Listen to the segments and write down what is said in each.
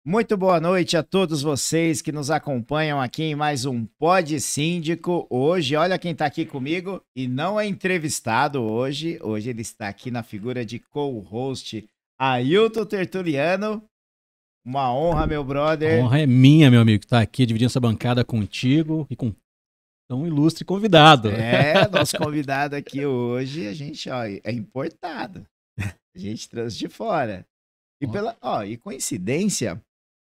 Muito boa noite a todos vocês que nos acompanham aqui em mais um Pod Síndico. Hoje, olha quem está aqui comigo e não é entrevistado hoje. Hoje ele está aqui na figura de co-host, Ailton Tertuliano. Uma honra, meu A brother. honra é minha, meu amigo, estar aqui dividindo essa bancada contigo e com tão ilustre convidado. Nosso convidado aqui hoje, a gente, ó, é importado. A gente trouxe de fora. E coincidência,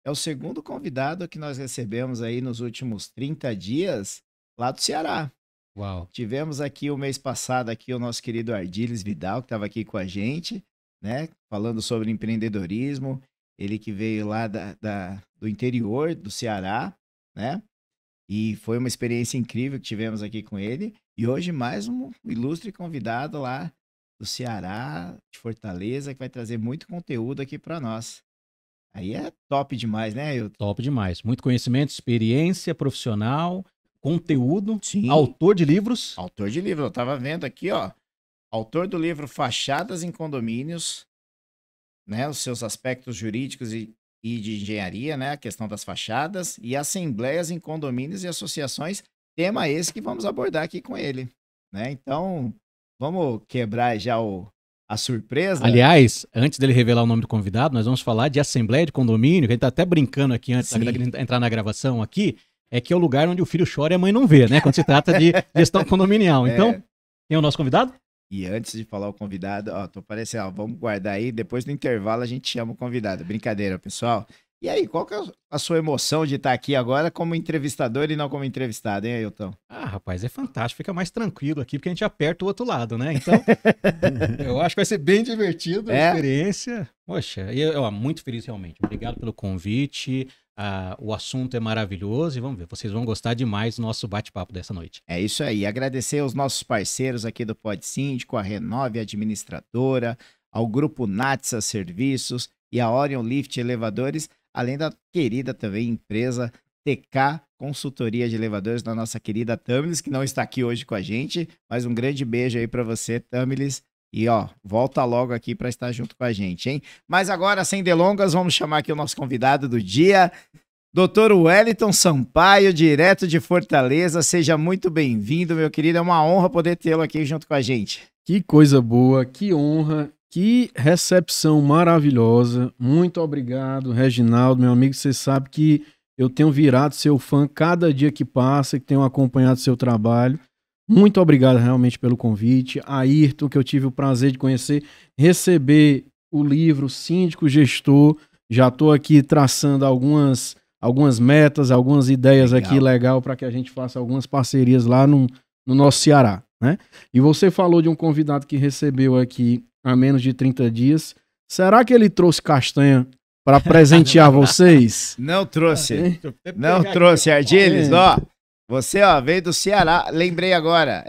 é o segundo convidado que nós recebemos aí nos últimos 30 dias lá do Ceará. Uau. Tivemos aqui o mês passado aqui o nosso querido Ardiles Vidal, que estava aqui com a gente, né? Falando sobre empreendedorismo. Ele que veio lá do interior do Ceará, né? E foi uma experiência incrível que tivemos aqui com ele. E hoje mais um ilustre convidado lá do Ceará, de Fortaleza, que vai trazer muito conteúdo aqui para nós. Aí é top demais, né, Ailton? Top demais. Muito conhecimento, experiência profissional, conteúdo, Sim. autor de livros. Autor de livro, eu tava vendo aqui, ó. Autor do livro Fachadas em Condomínios, né? Os seus aspectos jurídicos e de engenharia, né? A questão das fachadas e assembleias em condomínios e associações. Tema esse que vamos abordar aqui com ele, né? Então, vamos quebrar já a surpresa. Aliás, antes dele revelar o nome do convidado, nós vamos falar de assembleia de condomínio, que a gente tá até brincando aqui antes Sim. de entrar na gravação aqui, é que é o lugar onde o filho chora e a mãe não vê, né? Quando se trata de gestão condominial. Então, quem é o nosso convidado? E antes de falar o convidado, ó, tô parecendo, ó, vamos guardar aí, depois do intervalo a gente chama o convidado. Brincadeira, pessoal. E aí, qual que é a sua emoção de estar aqui agora como entrevistador e não como entrevistado, hein, Ailton? Ah, rapaz, é fantástico, fica mais tranquilo aqui, porque a gente aperta o outro lado, né? Então, eu acho que vai ser bem divertido a experiência. Poxa, eu muito feliz realmente. Obrigado pelo convite. O assunto é maravilhoso e vamos ver, vocês vão gostar demais do nosso bate-papo dessa noite. É isso aí, agradecer aos nossos parceiros aqui do Pod Síndico, a Renove Administradora, ao Grupo Natsa Serviços e a Orion Lift Elevadores, além da querida também empresa TK Consultoria de Elevadores, da nossa querida Tamilis, que não está aqui hoje com a gente, mas um grande beijo aí para você, Tamilis. E ó, volta logo aqui para estar junto com a gente, hein? Mas agora, sem delongas, vamos chamar aqui o nosso convidado do dia, Dr. Wellington Sampaio, direto de Fortaleza. Seja muito bem-vindo, meu querido. É uma honra poder tê-lo aqui junto com a gente. Que coisa boa, que honra, que recepção maravilhosa. Muito obrigado, Reginaldo, meu amigo. Você sabe que eu tenho virado seu fã cada dia que passa, que tenho acompanhado seu trabalho. Muito obrigado realmente pelo convite. Ayrton, que eu tive o prazer de conhecer, receber o livro Síndico Gestor. Já estou aqui traçando algumas metas, algumas ideias aqui legal para que a gente faça algumas parcerias lá no nosso Ceará, né? E você falou de um convidado que recebeu aqui há menos de 30 dias. Será que ele trouxe castanha para presentear vocês? Não trouxe. Não trouxe, Ardiles, ó. Você, ó, veio do Ceará, lembrei agora,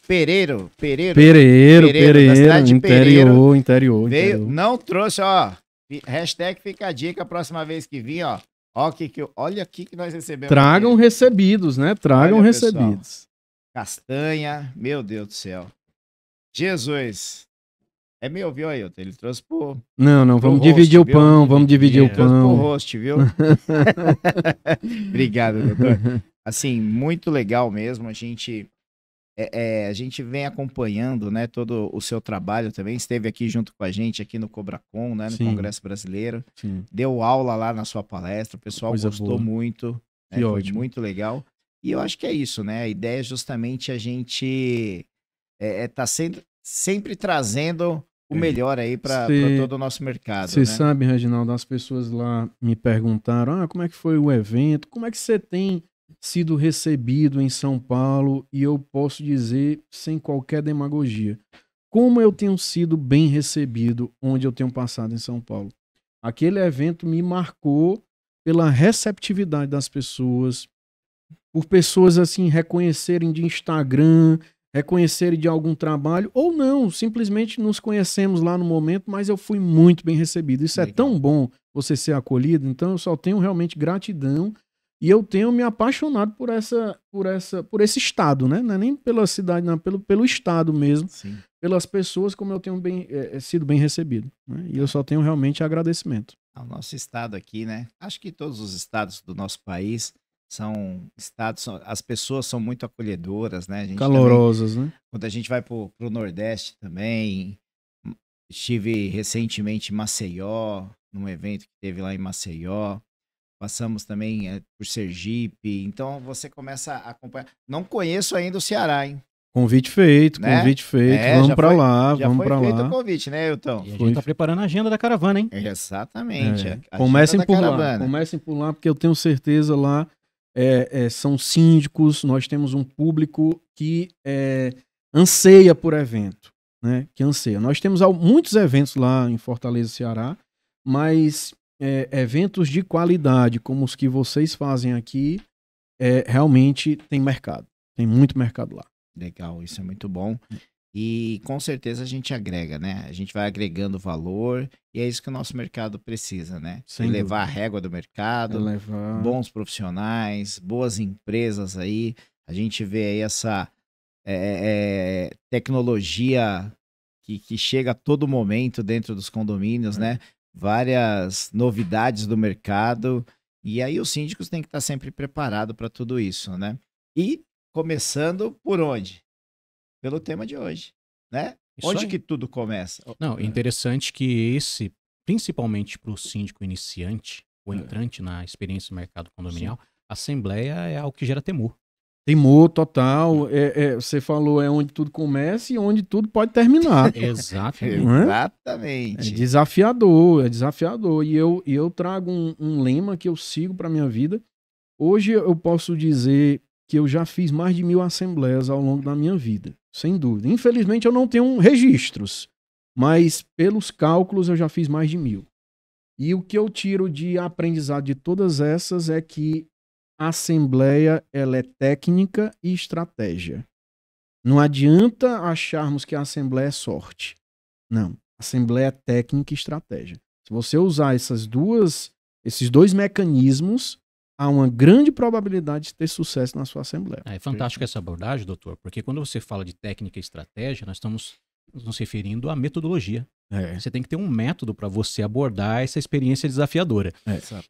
Pereiro, da cidade de Pereiro. Interior. Veio, não trouxe, ó, hashtag fica a dica, a próxima vez que vir, ó, olha aqui que nós recebemos. Tragam aqui. Recebidos, né? Tragam Olha, recebidos. Pessoal, castanha, meu Deus do céu. Jesus. É meu, viu, Ailton? Ele trouxe pro... Não, vamos dividir o pão, vamos dividir o pão. Trouxe pro host, viu? Obrigado, doutor. Assim, muito legal mesmo, a gente vem acompanhando, né, todo o seu trabalho também, esteve aqui junto com a gente aqui no Cobracon, né, no Congresso Brasileiro, deu aula lá na sua palestra, o pessoal gostou muito, né, foi muito legal, e eu acho que é isso, né, a ideia é justamente a gente tá sempre trazendo o melhor aí para todo o nosso mercado. Você sabe, Reginaldo, as pessoas lá me perguntaram, como é que foi o evento, como é que você tem sido recebido em São Paulo, e eu posso dizer sem qualquer demagogia, como eu tenho sido bem recebido onde eu tenho passado em São Paulo. Aquele evento me marcou pela receptividade das pessoas, por pessoas assim reconhecerem de Instagram, reconhecerem de algum trabalho, ou não, simplesmente nos conhecemos lá no momento, mas eu fui muito bem recebido. Isso é tão bom, você ser acolhido, então eu só tenho realmente gratidão. E eu tenho me apaixonado por esse estado, né? Não é nem pela cidade, não, pelo estado mesmo. Sim. Pelas pessoas, como eu tenho sido bem recebido, né? E eu só tenho realmente agradecimento. O nosso estado aqui, né? Acho que todos os estados do nosso país são estados, as pessoas são muito acolhedoras, né? A gente também, Calorosas, né? quando a gente vai pro Nordeste também, estive recentemente em Maceió, num evento que teve lá em Maceió. Passamos também por Sergipe. Então você começa a acompanhar. Não conheço ainda o Ceará, hein? Convite feito, Né? convite feito. É, Vamos já pra foi, lá, já vamos foi pra feito o lá. convite, né, Hilton? E a Foi. gente tá preparando a agenda da caravana, hein? Exatamente. A Comecem agenda da por lá, caravana. comecem por lá, porque eu tenho certeza lá são síndicos, nós temos um público que anseia por evento, né? Que anseia. Nós temos muitos eventos lá em Fortaleza, Ceará, mas eventos de qualidade, como os que vocês fazem aqui, realmente tem mercado. Tem muito mercado lá. Legal, isso é muito bom. E com certeza a gente agrega, né? A gente vai agregando valor e é isso que o nosso mercado precisa, né? Sem Elevar a dúvida. régua do mercado, Levar. bons profissionais, boas empresas aí. A gente vê aí essa tecnologia que chega a todo momento dentro dos condomínios, né? Várias novidades do mercado. E aí os síndicos têm que estar sempre preparados para tudo isso, né? E começando por onde? Pelo tema de hoje, né? Isso Onde aí. que tudo começa? Não, interessante que esse, principalmente para o síndico iniciante, o entrante na experiência do mercado condominial, a assembleia é algo que gera temor. Temor total. Você falou, é onde tudo começa e onde tudo pode terminar. Exatamente. Não é? Exatamente. É desafiador, é desafiador. E eu trago um lema que eu sigo para minha vida. Hoje eu posso dizer que eu já fiz mais de 1000 assembleias ao longo da minha vida, sem dúvida. Infelizmente eu não tenho registros, mas pelos cálculos eu já fiz mais de 1000. E o que eu tiro de aprendizado de todas essas é que a assembleia ela é técnica e estratégia. Não adianta acharmos que a assembleia é sorte. Não, a assembleia é técnica e estratégia. Se você usar esses dois mecanismos, há uma grande probabilidade de ter sucesso na sua assembleia. É fantástico essa abordagem, doutor, porque quando você fala de técnica e estratégia, nós estamos nos referindo à metodologia. Você tem que ter um método para você abordar essa experiência desafiadora.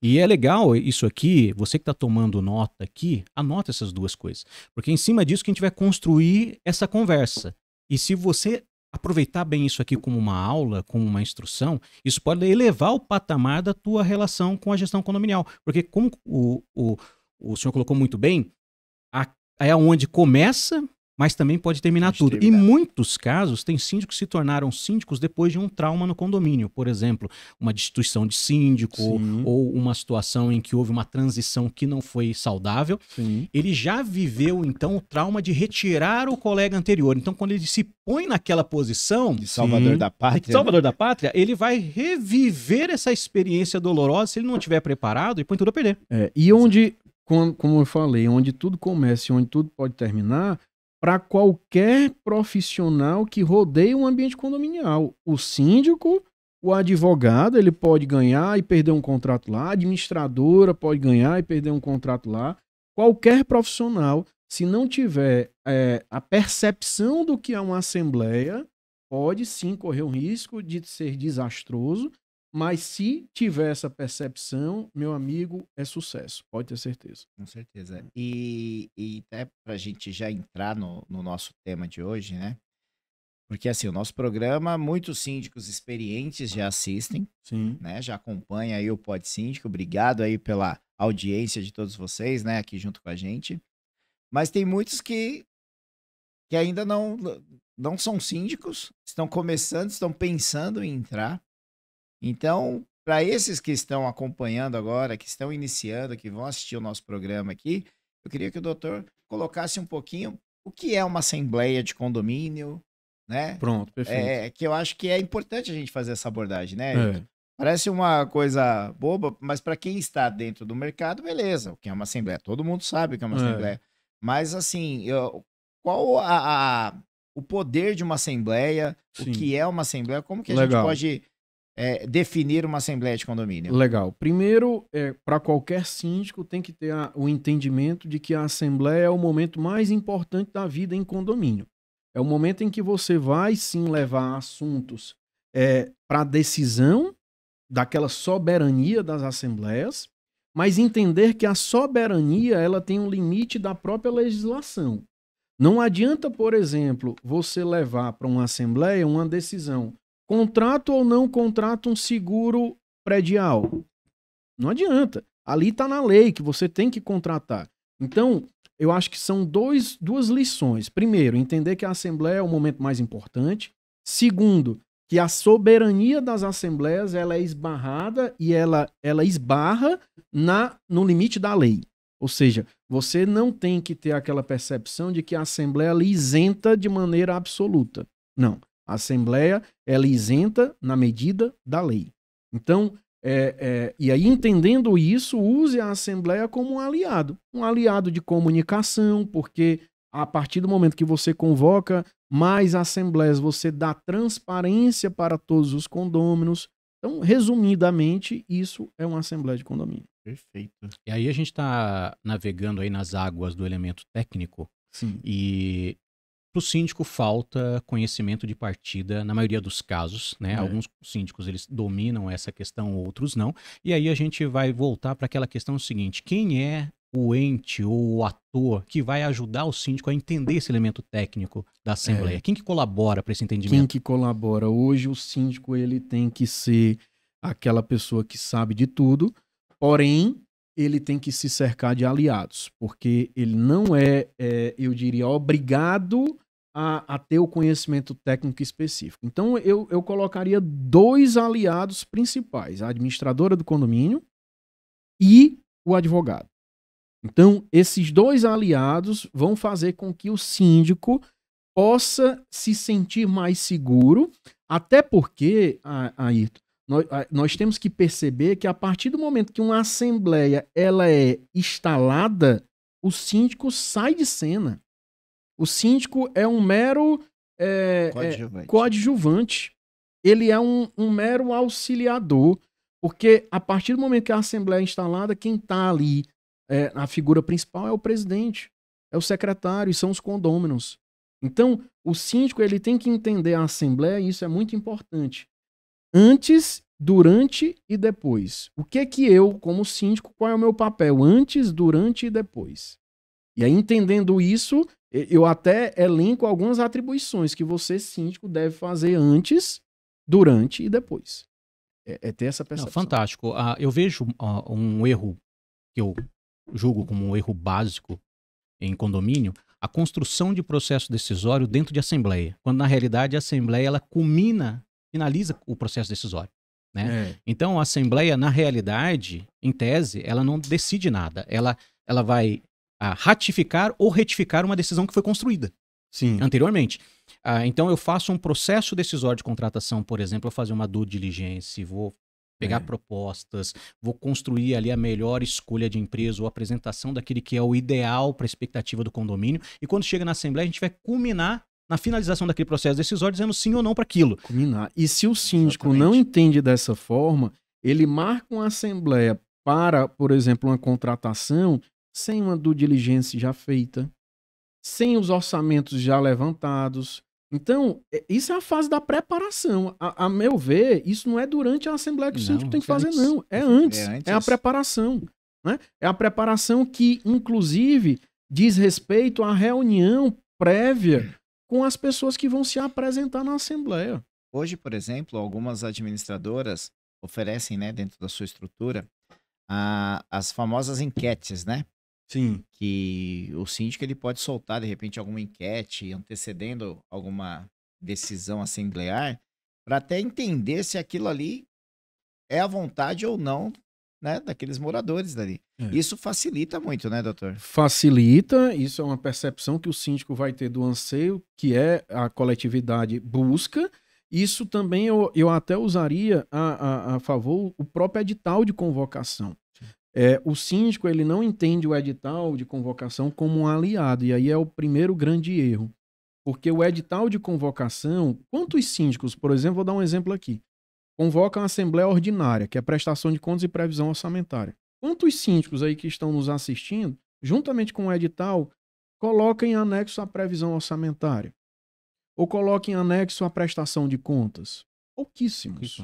E é legal isso aqui, você que está tomando nota aqui, anota essas duas coisas. Porque é em cima disso que a gente vai construir essa conversa. E se você aproveitar bem isso aqui como uma aula, como uma instrução, isso pode elevar o patamar da tua relação com a gestão condominial. Porque como o senhor colocou muito bem, é onde começa, mas também pode terminar tudo. Em muitos casos, tem síndicos que se tornaram síndicos depois de um trauma no condomínio. Por exemplo, uma destituição de síndico ou uma situação em que houve uma transição que não foi saudável. Sim. Ele já viveu, então, o trauma de retirar o colega anterior. Então, quando ele se põe naquela posição de salvador da pátria, salvador da pátria, ele vai reviver essa experiência dolorosa se ele não estiver preparado e põe tudo a perder. E onde, como eu falei, onde tudo começa e onde tudo pode terminar, para qualquer profissional que rodeia um ambiente condominial. O síndico, o advogado, ele pode ganhar e perder um contrato lá, a administradora pode ganhar e perder um contrato lá. Qualquer profissional, se não tiver a percepção do que é uma assembleia, pode sim correr o risco de ser desastroso, mas se tiver essa percepção, meu amigo, é sucesso, pode ter certeza. Com certeza. E até para a gente já entrar no nosso tema de hoje, né? Porque assim, o nosso programa, muitos síndicos experientes já assistem, né? Já acompanham aí o Pod Síndico. Obrigado aí pela audiência de todos vocês, né? Aqui junto com a gente. Mas tem muitos que ainda não são síndicos, estão começando, estão pensando em entrar. Então, para esses que estão acompanhando agora, que estão iniciando, que vão assistir o nosso programa aqui, eu queria que o doutor colocasse um pouquinho o que é uma assembleia de condomínio, né? Pronto, perfeito. Que eu acho que é importante a gente fazer essa abordagem, né? Parece uma coisa boba, mas para quem está dentro do mercado, beleza, o que é uma assembleia? Todo mundo sabe o que é uma assembleia. Mas, assim, qual o poder de uma assembleia? O que é uma assembleia? Como que a gente pode definir uma assembleia de condomínio? Legal. Primeiro, para qualquer síndico tem que ter o entendimento de que a assembleia é o momento mais importante da vida em condomínio. É o momento em que você vai sim levar assuntos para decisão daquela soberania das assembleias, mas entender que a soberania ela tem um limite da própria legislação. Não adianta, por exemplo, você levar para uma assembleia uma decisão, contrato ou não contrato um seguro predial. Não adianta. Ali está na lei que você tem que contratar. Então, eu acho que são duas lições. Primeiro, entender que a assembleia é o momento mais importante. Segundo, que a soberania das assembleias ela é esbarrada e ela esbarra no limite da lei. Ou seja, você não tem que ter aquela percepção de que a assembleia ela isenta de maneira absoluta. Não. A assembleia ela isenta na medida da lei. Então, e aí, entendendo isso, use a Assembleia como um aliado de comunicação, porque a partir do momento que você convoca mais assembleias, você dá transparência para todos os condôminos. Então, resumidamente, isso é uma Assembleia de Condomínio. Perfeito. E aí a gente está navegando aí nas águas do elemento técnico. Sim. E para o síndico falta conhecimento de partida na maioria dos casos, né? Alguns síndicos eles dominam essa questão, outros não. E aí a gente vai voltar para aquela questão seguinte: quem é o ente ou o ator que vai ajudar o síndico a entender esse elemento técnico da Assembleia? Quem que colabora para esse entendimento? Quem que colabora? Hoje o síndico ele tem que ser aquela pessoa que sabe de tudo, porém ele tem que se cercar de aliados, porque ele não eu diria, obrigado a ter o conhecimento técnico específico. Então, eu colocaria 2 aliados principais, a administradora do condomínio e o advogado. Então, esses 2 aliados vão fazer com que o síndico possa se sentir mais seguro, até porque, Ayrton, nós temos que perceber que a partir do momento que uma assembleia ela é instalada, o síndico sai de cena. O síndico é um mero coadjuvante. Ele é um mero auxiliador, porque a partir do momento que a assembleia é instalada, quem está ali, a figura principal é o presidente, é o secretário e são os condôminos. Então, o síndico ele tem que entender a assembleia e isso é muito importante. Antes, durante e depois. O que é que eu, como síndico, qual é o meu papel? Antes, durante e depois. E aí, entendendo isso, eu até elenco algumas atribuições que você, síndico, deve fazer antes, durante e depois. É ter essa percepção. Não, fantástico. Eu vejo um erro que eu julgo como um erro básico em condomínio, a construção de processo decisório dentro de assembleia, quando na realidade a assembleia ela finaliza o processo decisório. Né? Então a assembleia, na realidade, em tese, ela não decide nada. Ela vai ratificar ou retificar uma decisão que foi construída anteriormente. Então eu faço um processo decisório de contratação, por exemplo, eu fazer uma due diligence, vou pegar propostas, vou construir ali a melhor escolha de empresa ou apresentação daquele que é o ideal para a expectativa do condomínio, e quando chega na assembleia a gente vai culminar na finalização daquele processo decisório dizendo sim ou não para aquilo. Culminar. E se o síndico não entende dessa forma, ele marca uma assembleia para, por exemplo, uma contratação sem uma due diligence já feita, sem os orçamentos já levantados. Então, isso é a fase da preparação. A meu ver, isso não é durante a assembleia que o síndico tem que fazer, não. É antes. É a preparação. Né? É a preparação que, inclusive, diz respeito à reunião prévia com as pessoas que vão se apresentar na assembleia. Hoje, por exemplo, algumas administradoras oferecem, né, dentro da sua estrutura, as famosas enquetes, né? Sim. Que o síndico ele pode soltar, de repente, alguma enquete antecedendo alguma decisão assemblear, para até entender se aquilo ali é a vontade ou não, né, daqueles moradores dali. Isso facilita muito, né, doutor? Facilita, isso é uma percepção que o síndico vai ter do anseio, que é a coletividade busca. Isso também eu até usaria a favor o próprio edital de convocação. O síndico ele não entende o edital de convocação como um aliado, e aí é o primeiro grande erro. Porque o edital de convocação, quantos síndicos, por exemplo, vou dar um exemplo aqui, convocam a Assembleia Ordinária, que é prestação de contas e previsão orçamentária. Quantos síndicos aí que estão nos assistindo, juntamente com o edital, colocam em anexo a previsão orçamentária? Ou colocam em anexo a prestação de contas? Pouquíssimos.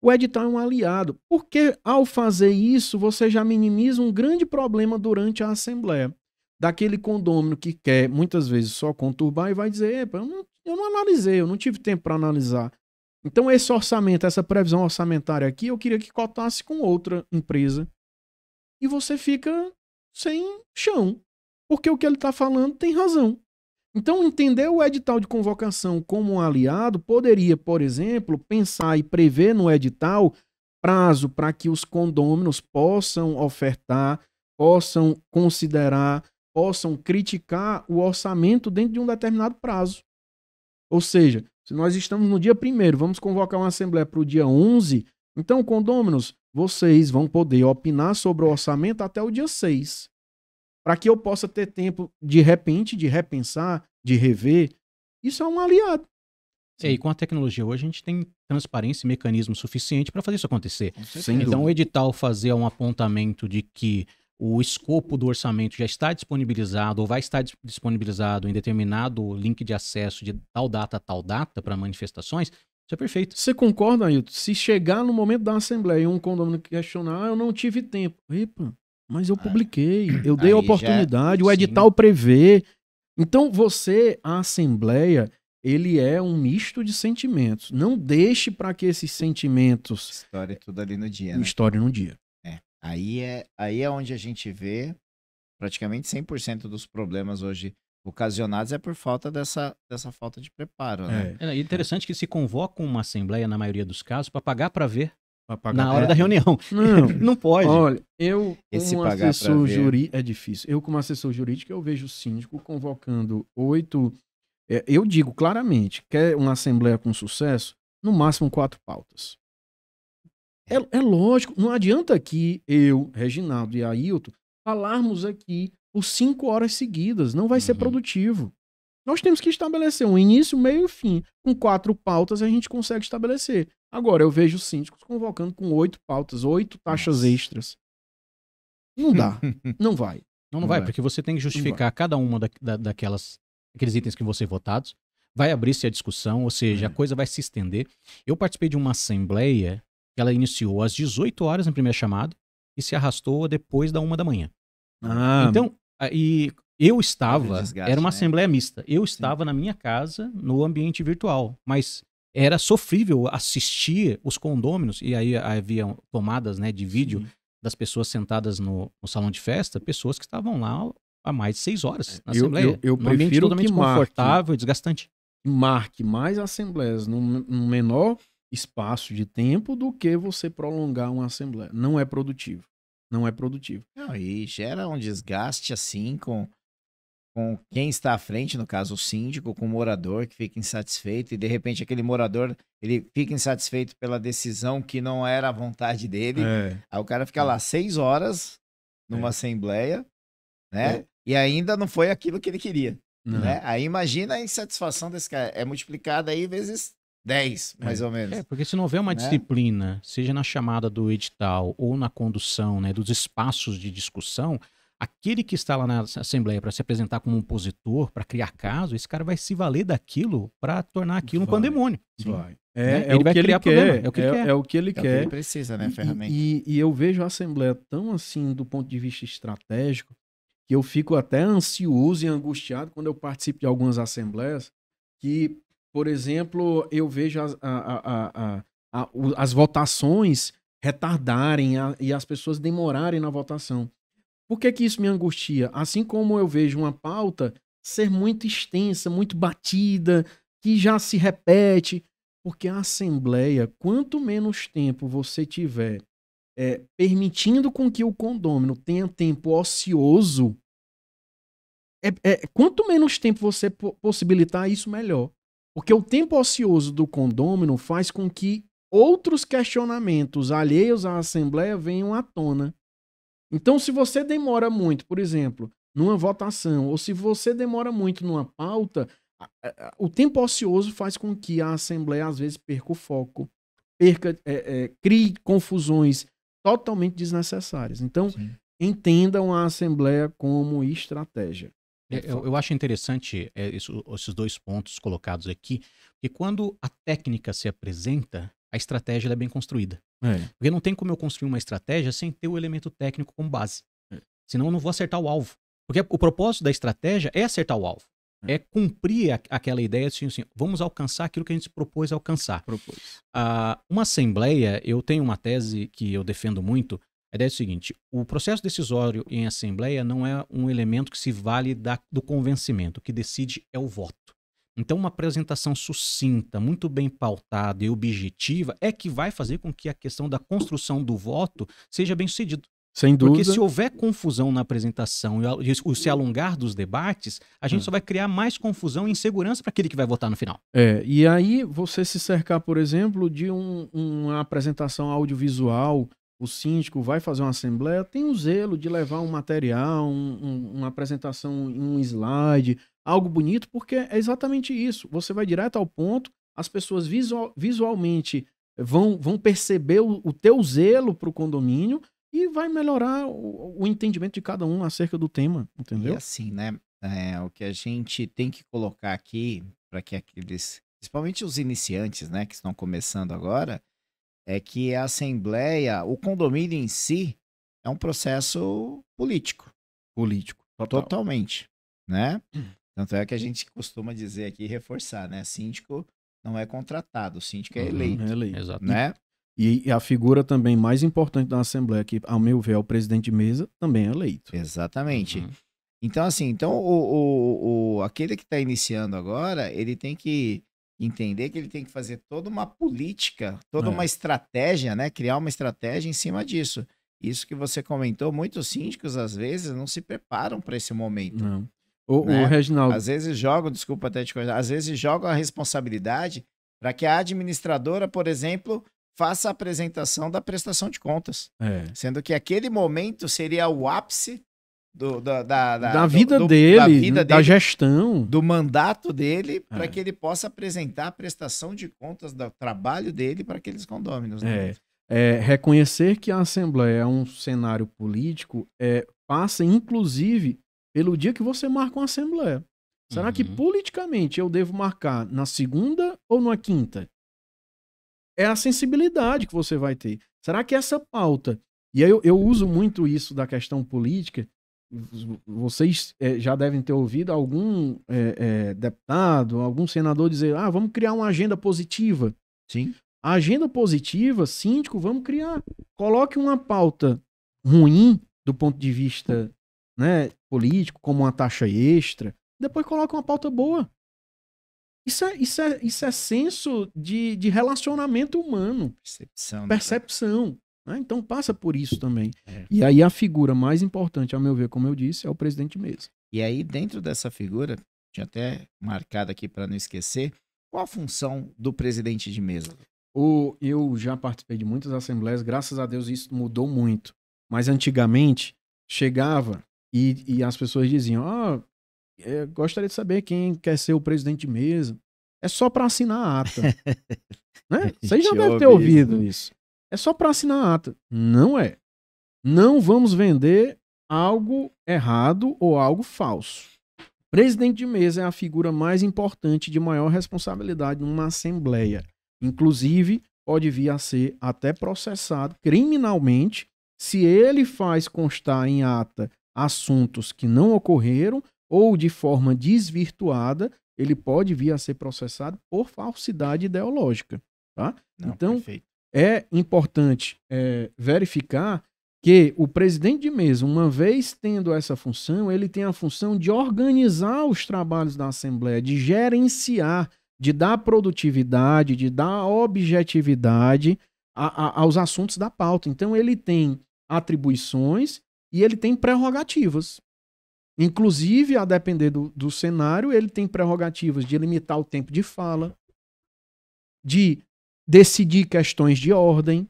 O edital é um aliado, porque ao fazer isso, você já minimiza um grande problema durante a Assembleia. Daquele condômino que quer, muitas vezes, só conturbar e vai dizer, epa, eu não analisei, eu não tive tempo para analisar. Então, esse orçamento, essa previsão orçamentária aqui, eu queria que cotasse com outra empresa. E você fica sem chão, porque o que ele está falando tem razão. Então, entender o edital de convocação como um aliado poderia, por exemplo, pensar e prever no edital prazo para que os condôminos possam ofertar, possam considerar, possam criticar o orçamento dentro de um determinado prazo. Ou seja, se nós estamos no dia 1º, vamos convocar uma assembleia para o dia 11, então, condôminos, vocês vão poder opinar sobre o orçamento até o dia 6. Para que eu possa ter tempo, de repente, de repensar, de rever. Isso é um aliado. E com a tecnologia hoje, a gente tem transparência e mecanismo suficiente para fazer isso acontecer. Sem então, dúvida. o edital fazer um apontamento de que o escopo do orçamento já está disponibilizado ou vai estar disponibilizado em determinado link de acesso de tal data para manifestações, isso é perfeito. Você concorda, Ailton? Se chegar no momento da Assembleia e um condômino questionar, eu não tive tempo. Epa, mas eu publiquei, eu dei a oportunidade, o edital prevê. Então, a Assembleia, ele é um misto de sentimentos. Não deixe para que esses sentimentos... História tudo ali no dia, né? História no dia. Aí é onde a gente vê praticamente 100% dos problemas hoje ocasionados é por falta dessa falta de preparo, né? É interessante que se convoca uma Assembleia, na maioria dos casos, para pagar para ver na hora hora da reunião. Não pode. Olha, eu como assessor jurídico, é difícil. Eu como assessor jurídico, eu vejo o síndico convocando 8... eu digo claramente, quer uma assembleia com sucesso, no máximo 4 pautas. É lógico, não adianta aqui eu, Reginaldo e Ailton falarmos aqui por 5 horas seguidas, não vai ser produtivo. Nós temos que estabelecer um início, meio e fim. Com 4 pautas a gente consegue estabelecer. Agora, eu vejo síndicos convocando com 8 pautas, 8 taxas extras. Não dá, não vai. Não vai, porque você tem que justificar cada uma daqueles itens que vão ser votados. Vai abrir-se a discussão, ou seja, a coisa vai se estender. Eu participei de uma assembleia que ela iniciou às 18 horas na primeira chamada e se arrastou depois da 1 da manhã. Então, eu estava, era uma assembleia mista, eu estava na minha casa, no ambiente virtual, mas era sofrível assistir os condôminos, e aí havia tomadas, né, de vídeo das pessoas sentadas no salão de festa, pessoas que estavam lá há mais de 6 horas na assembleia. Eu prefiro totalmente confortável e desgastante. Marque mais assembleias num menor espaço de tempo do que você prolongar uma assembleia. Não é produtivo. Não é produtivo. Não, e gera um desgaste assim com quem está à frente, no caso o síndico, com o morador que fica insatisfeito e de repente aquele morador ele fica insatisfeito pela decisão que não era a vontade dele. Aí o cara fica lá 6 horas numa assembleia, né? E ainda não foi aquilo que ele queria. Né? Aí imagina a insatisfação desse cara. É multiplicada aí vezes 10, mais ou menos. Porque se não houver uma disciplina, seja na chamada do edital ou na condução, né, dos espaços de discussão, aquele que está lá na Assembleia para se apresentar como um opositor, para criar caso, esse cara vai se valer daquilo para tornar aquilo um pandemônio. Vai. Ele vai criar problema. É o que ele quer. É o que ele quer. Ele precisa, né, ferramenta. E eu vejo a Assembleia tão assim, do ponto de vista estratégico, que eu fico até ansioso e angustiado quando eu participo de algumas assembleias, que, por exemplo, eu vejo as votações retardarem e as pessoas demorarem na votação. Por que que isso me angustia? Assim como eu vejo uma pauta ser muito extensa, muito batida, que já se repete, porque a Assembleia, quanto menos tempo você tiver permitindo com que o condômino tenha tempo ocioso, quanto menos tempo você possibilitar isso, melhor. Porque o tempo ocioso do condômino faz com que outros questionamentos alheios à Assembleia venham à tona. Então, se você demora muito, por exemplo, numa votação, ou se você demora muito numa pauta, o tempo ocioso faz com que a Assembleia, às vezes, perca o foco, crie confusões totalmente desnecessárias. Então, entendam a Assembleia como estratégia. Eu acho interessante esses 2 pontos colocados aqui, porque quando a técnica se apresenta, a estratégia ela é bem construída. Porque não tem como eu construir uma estratégia sem ter o elemento técnico como base. Senão eu não vou acertar o alvo. Porque o propósito da estratégia é acertar o alvo. É cumprir aquela ideia de assim, vamos alcançar aquilo que a gente se propôs a alcançar. Uma assembleia, eu tenho uma tese que eu defendo muito. A ideia é o seguinte: o processo decisório em assembleia não é um elemento que se vale do convencimento. O que decide é o voto. Então, uma apresentação sucinta, muito bem pautada e objetiva é que vai fazer com que a questão da construção do voto seja bem sucedido. Sem dúvida. Porque se houver confusão na apresentação e se alongar dos debates, a gente só vai criar mais confusão e insegurança para aquele que vai votar no final. E aí você se cercar, por exemplo, de uma apresentação audiovisual, o síndico vai fazer uma assembleia, tem o zelo de levar um material, uma apresentação em um slide, algo bonito, porque é exatamente isso. Você vai direto ao ponto, as pessoas visualmente vão perceber o teu zelo para o condomínio, e vai melhorar o entendimento de cada um acerca do tema, entendeu? E assim, né? O que a gente tem que colocar aqui, para que aqueles, principalmente os iniciantes, né, que estão começando agora, é que a assembleia, o condomínio em si, é um processo político. Totalmente, né? Tanto é que a gente costuma dizer aqui, reforçar, né? Síndico não é contratado, o síndico é eleito. Exato. Né? E a figura também mais importante da Assembleia, que, ao meu ver, é o presidente de mesa, também é eleito. Exatamente. Então, assim, aquele que está iniciando agora, ele tem que entender que ele tem que fazer toda uma política, toda uma estratégia, né? Criar uma estratégia em cima disso. Isso que você comentou, muitos síndicos, às vezes, não se preparam para esse momento. Não. Né? O Reginaldo... Às vezes jogam, desculpa até te cortar, às vezes jogam a responsabilidade para que a administradora, por exemplo, faça a apresentação da prestação de contas. Sendo que aquele momento seria o ápice da vida dele, da gestão. Do mandato dele, para que ele possa apresentar a prestação de contas do trabalho dele para aqueles condôminos. Né? Reconhecer que a Assembleia é um cenário político passa, inclusive, pelo dia que você marca uma Assembleia. Será que politicamente eu devo marcar na segunda ou na quinta? É a sensibilidade que você vai ter. Será que essa pauta... E aí eu uso muito isso da questão política. Vocês já devem ter ouvido algum deputado, algum senador dizer: vamos criar uma agenda positiva. Sim. A agenda positiva, síndico, vamos criar. Coloque uma pauta ruim do ponto de vista, né, político, como uma taxa extra. Depois coloque uma pauta boa. Isso é senso de relacionamento humano. Percepção. Né? Então passa por isso também. E aí a figura mais importante, ao meu ver, como eu disse, é o presidente de mesa. E aí dentro dessa figura, tinha até marcado aqui para não esquecer, qual a função do presidente de mesa? Eu já participei de muitas assembleias, graças a Deus isso mudou muito. Mas antigamente chegava e as pessoas diziam: gostaria de saber quem quer ser o presidente de mesa. É só para assinar a ata. Né? Vocês já devem ter ouvido isso. É só para assinar a ata. Não é. Não vamos vender algo errado ou algo falso. Presidente de mesa é a figura mais importante, de maior responsabilidade numa assembleia. Inclusive, pode vir a ser até processado criminalmente se ele faz constar em ata assuntos que não ocorreram ou de forma desvirtuada, ele pode vir a ser processado por falsidade ideológica. Tá? Então, perfeito. É importante verificar que o presidente de mesa, uma vez tendo essa função, ele tem a função de organizar os trabalhos da Assembleia, de gerenciar, de dar produtividade, de dar objetividade aos assuntos da pauta. Então, ele tem atribuições e ele tem prerrogativas. Inclusive, a depender do cenário, ele tem prerrogativas de limitar o tempo de fala, de decidir questões de ordem.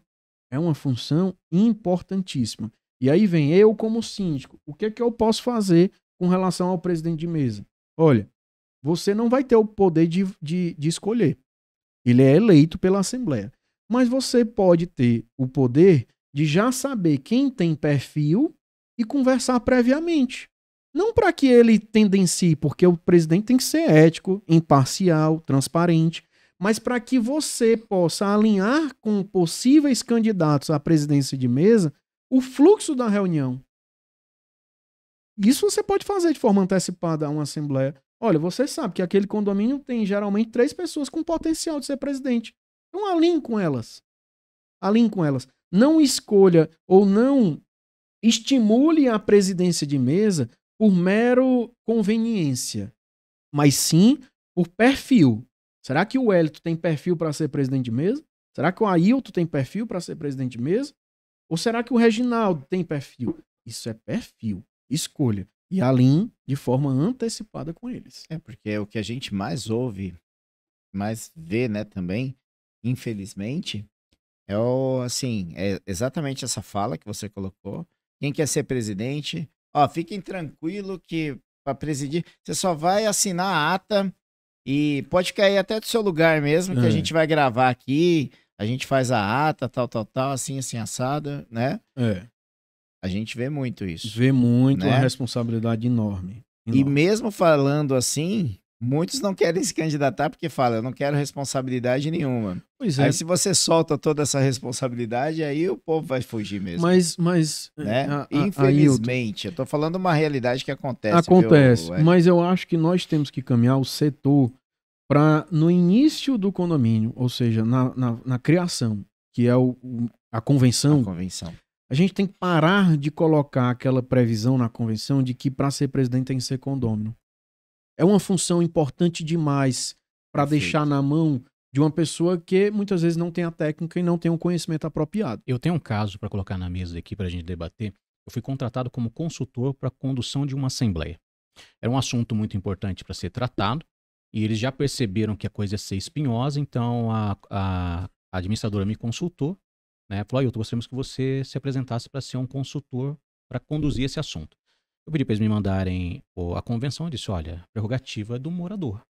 É uma função importantíssima. E aí vem eu como síndico. O que é que eu posso fazer com relação ao presidente de mesa? Olha, você não vai ter o poder de escolher. Ele é eleito pela Assembleia. Mas você pode ter o poder de já saber quem tem perfil e conversar previamente. Não para que ele tendencie, porque o presidente tem que ser ético, imparcial, transparente, mas para que você possa alinhar com possíveis candidatos à presidência de mesa o fluxo da reunião. Isso você pode fazer de forma antecipada a uma assembleia. Olha, você sabe que aquele condomínio tem geralmente 3 pessoas com potencial de ser presidente. Então alinhe com elas. Alinhe com elas. Não escolha ou não estimule a presidência de mesa por mero conveniência, mas sim por perfil. Será que o Wellington tem perfil para ser presidente de mesa? Será que o Ailton tem perfil para ser presidente de mesa? Ou será que o Reginaldo tem perfil? Isso é perfil. Escolha. E alinhe de forma antecipada com eles. Porque é o que a gente mais ouve, mais vê, né, também, infelizmente, é exatamente essa fala que você colocou. Quem quer ser presidente, fiquem tranquilo que para presidir, você só vai assinar a ata e pode cair até do seu lugar mesmo, que a gente vai gravar aqui, a gente faz a ata, tal, assim, assada, né? A gente vê muito isso. Vê muito, né? Uma responsabilidade enorme. E mesmo falando assim, muitos não querem se candidatar porque falam, eu não quero responsabilidade nenhuma. Pois é. Aí se você solta toda essa responsabilidade, aí o povo vai fugir mesmo. Mas né? Infelizmente, eu tô falando uma realidade que acontece. Acontece, mas eu acho que nós temos que caminhar o setor para, no início do condomínio, ou seja, na criação, que é a convenção. A gente tem que parar de colocar aquela previsão na convenção de que para ser presidente tem que ser condômino. É uma função importante demais para deixar na mão de uma pessoa que muitas vezes não tem a técnica e não tem um conhecimento apropriado. Eu tenho um caso para colocar na mesa aqui para a gente debater. Eu fui contratado como consultor para a condução de uma assembleia. Era um assunto muito importante para ser tratado e eles já perceberam que a coisa ia ser espinhosa, então a administradora me consultou. Falou, Ailton, gostaríamos que você se apresentasse para ser um consultor para conduzir esse assunto. Eu pedi para eles me mandarem a convenção e disse, olha, prerrogativa do morador.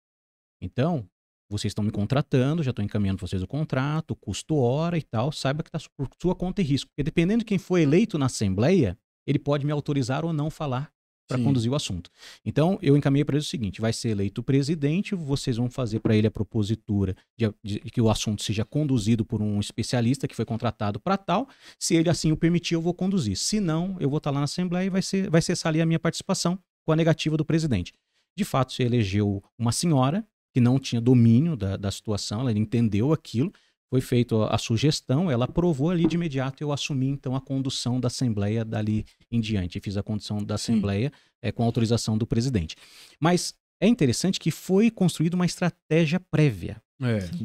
Então, vocês estão me contratando, já estou encaminhando para vocês o contrato, custo hora e tal, saiba que está por sua conta e risco. Porque dependendo de quem for eleito na Assembleia, ele pode me autorizar ou não falar para conduzir o assunto. Então, eu encaminhei para eles o seguinte, vai ser eleito o presidente, vocês vão fazer para ele a propositura de que o assunto seja conduzido por um especialista que foi contratado para tal. Se ele assim o permitir, eu vou conduzir. Se não, eu vou estar lá na Assembleia e vai cessar ali a minha participação com a negativa do presidente. De fato, se elegeu uma senhora que não tinha domínio da situação, ela entendeu aquilo, foi feita a sugestão, ela aprovou ali de imediato, eu assumi então a condução da Assembleia dali em diante, fiz a condução da Assembleia com a autorização do presidente. Mas é interessante que foi construída uma estratégia prévia.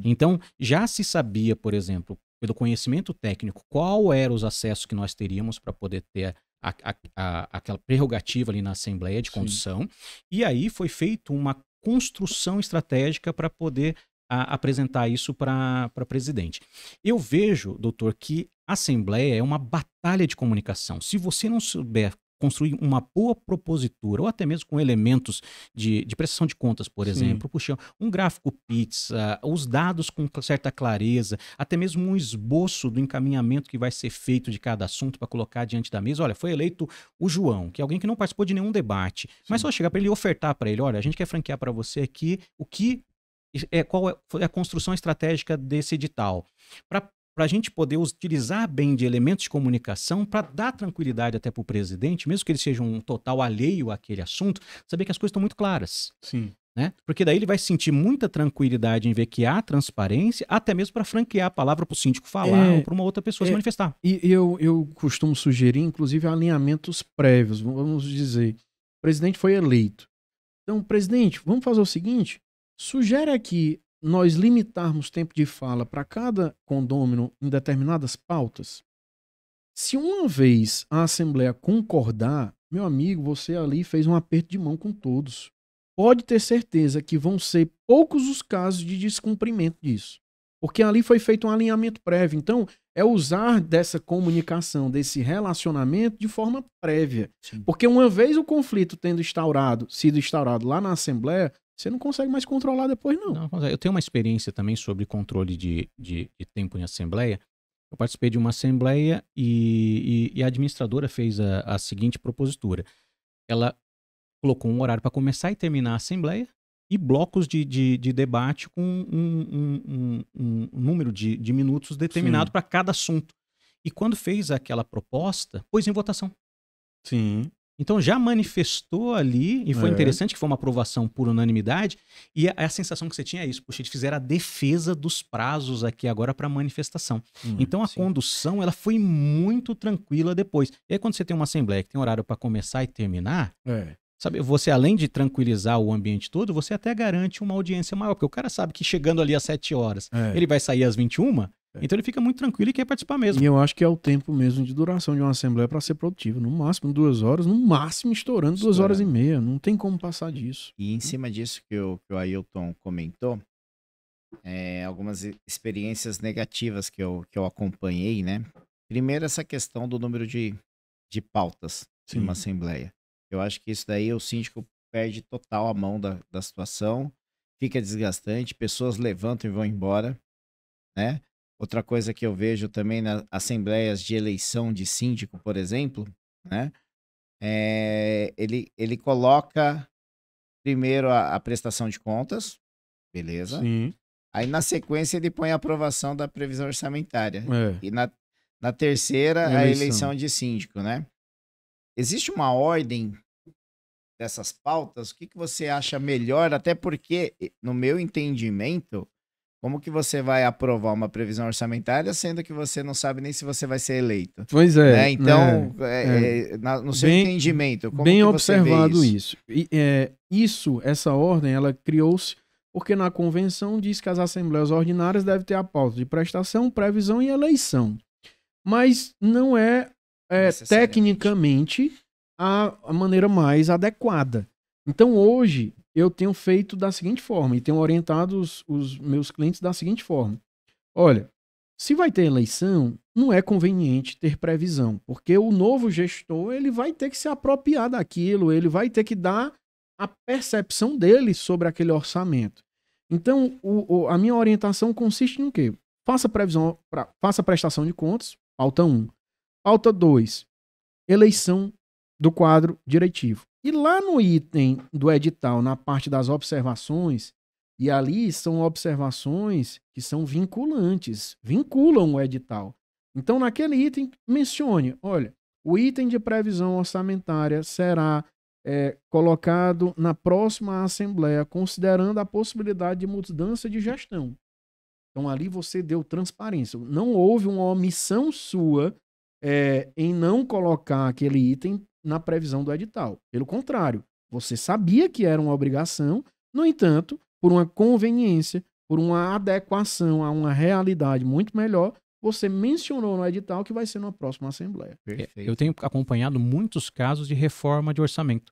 Então, já se sabia, por exemplo, pelo conhecimento técnico, qual eram os acessos que nós teríamos para poder ter aquela prerrogativa ali na Assembleia de condução, e aí foi feita uma construção estratégica para poder apresentar isso para presidente. Eu vejo, doutor, que a Assembleia é uma batalha de comunicação. Se você não souber construir uma boa propositura, ou até mesmo com elementos de prestação de contas, por exemplo, puxa, um gráfico pizza, os dados com certa clareza, até mesmo um esboço do encaminhamento que vai ser feito de cada assunto para colocar diante da mesa. Olha, foi eleito o João, que é alguém que não participou de nenhum debate, mas só chegar para ele e ofertar para ele, olha, a gente quer franquear para você aqui qual é a construção estratégica desse edital, para a gente poder utilizar bem de elementos de comunicação para dar tranquilidade até para o presidente, mesmo que ele seja um total alheio àquele assunto, saber que as coisas estão muito claras. Né? Porque daí ele vai sentir muita tranquilidade em ver que há transparência, até mesmo para franquear a palavra para o síndico falar ou para uma outra pessoa se manifestar. E eu costumo sugerir, inclusive, alinhamentos prévios. Vamos dizer, o presidente foi eleito. Então, presidente, vamos fazer o seguinte, sugere aqui nós limitarmos tempo de fala para cada condômino em determinadas pautas. Se uma vez a Assembleia concordar, meu amigo, você ali fez um aperto de mão com todos. Pode ter certeza que vão ser poucos os casos de descumprimento disso. Porque ali foi feito um alinhamento prévio. Então, é usar dessa comunicação, desse relacionamento de forma prévia. Porque uma vez o conflito sido instaurado lá na Assembleia, você não consegue mais controlar depois, não. Não consegue. Eu tenho uma experiência também sobre controle de tempo em assembleia. Eu participei de uma assembleia e a administradora fez a seguinte propositura. Ela colocou um horário para começar e terminar a assembleia e blocos de debate com um número de minutos determinado para cada assunto. E quando fez aquela proposta, pôs em votação. Sim. Então já manifestou ali, e foi interessante que foi uma aprovação por unanimidade, e a sensação que você tinha é isso, poxa, eles fizeram a defesa dos prazos aqui agora para manifestação. Então a condução, ela foi muito tranquila depois. E aí quando você tem uma assembleia que tem horário para começar e terminar, sabe, você além de tranquilizar o ambiente todo, você até garante uma audiência maior, porque o cara sabe que chegando ali às 7 horas, ele vai sair às 21, então ele fica muito tranquilo e quer participar mesmo. E eu acho que é o tempo mesmo de duração de uma assembleia para ser produtiva. No máximo 2 horas, no máximo estourando 2 horas e meia. Não tem como passar disso. E em cima disso que o Ailton comentou, algumas experiências negativas que eu acompanhei, né? Primeiro, essa questão do número de pautas de uma assembleia. Eu acho que isso daí o síndico perde total a mão da situação, fica desgastante, pessoas levantam e vão embora, né? Outra coisa que eu vejo também nas assembleias de eleição de síndico, por exemplo, né? Ele coloca primeiro a prestação de contas, beleza? Sim. Aí na sequência ele põe a aprovação da previsão orçamentária. E na terceira, a eleição de síndico, né? Existe uma ordem dessas pautas? O que você acha melhor? Até porque, no meu entendimento, como que você vai aprovar uma previsão orçamentária sendo que você não sabe nem se você vai ser eleito? Pois é. Né? Então, no seu entendimento, como bem que observado você vê isso? Essa ordem, ela criou-se porque na convenção diz que as assembleias ordinárias devem ter a pauta de prestação, previsão e eleição. Mas não é tecnicamente a maneira mais adequada. Então, hoje, eu tenho feito da seguinte forma e tenho orientado os meus clientes da seguinte forma. Olha, se vai ter eleição, não é conveniente ter previsão, porque o novo gestor ele vai ter que se apropriar daquilo, ele vai ter que dar a percepção dele sobre aquele orçamento. Então, a minha orientação consiste em quê? Faça prestação de contas, pauta 1. Pauta 2, eleição do quadro diretivo. E lá no item do edital, na parte das observações, e ali são observações que são vinculantes, vinculam o edital. Então, naquele item, mencione, olha, o item de previsão orçamentária será colocado na próxima assembleia, considerando a possibilidade de mudança de gestão. Então, ali você deu transparência. Não houve uma omissão sua em não colocar aquele item na previsão do edital. Pelo contrário, você sabia que era uma obrigação, no entanto, por uma conveniência, por uma adequação a uma realidade muito melhor, você mencionou no edital que vai ser na próxima assembleia. Eu tenho acompanhado muitos casos de reforma de orçamento.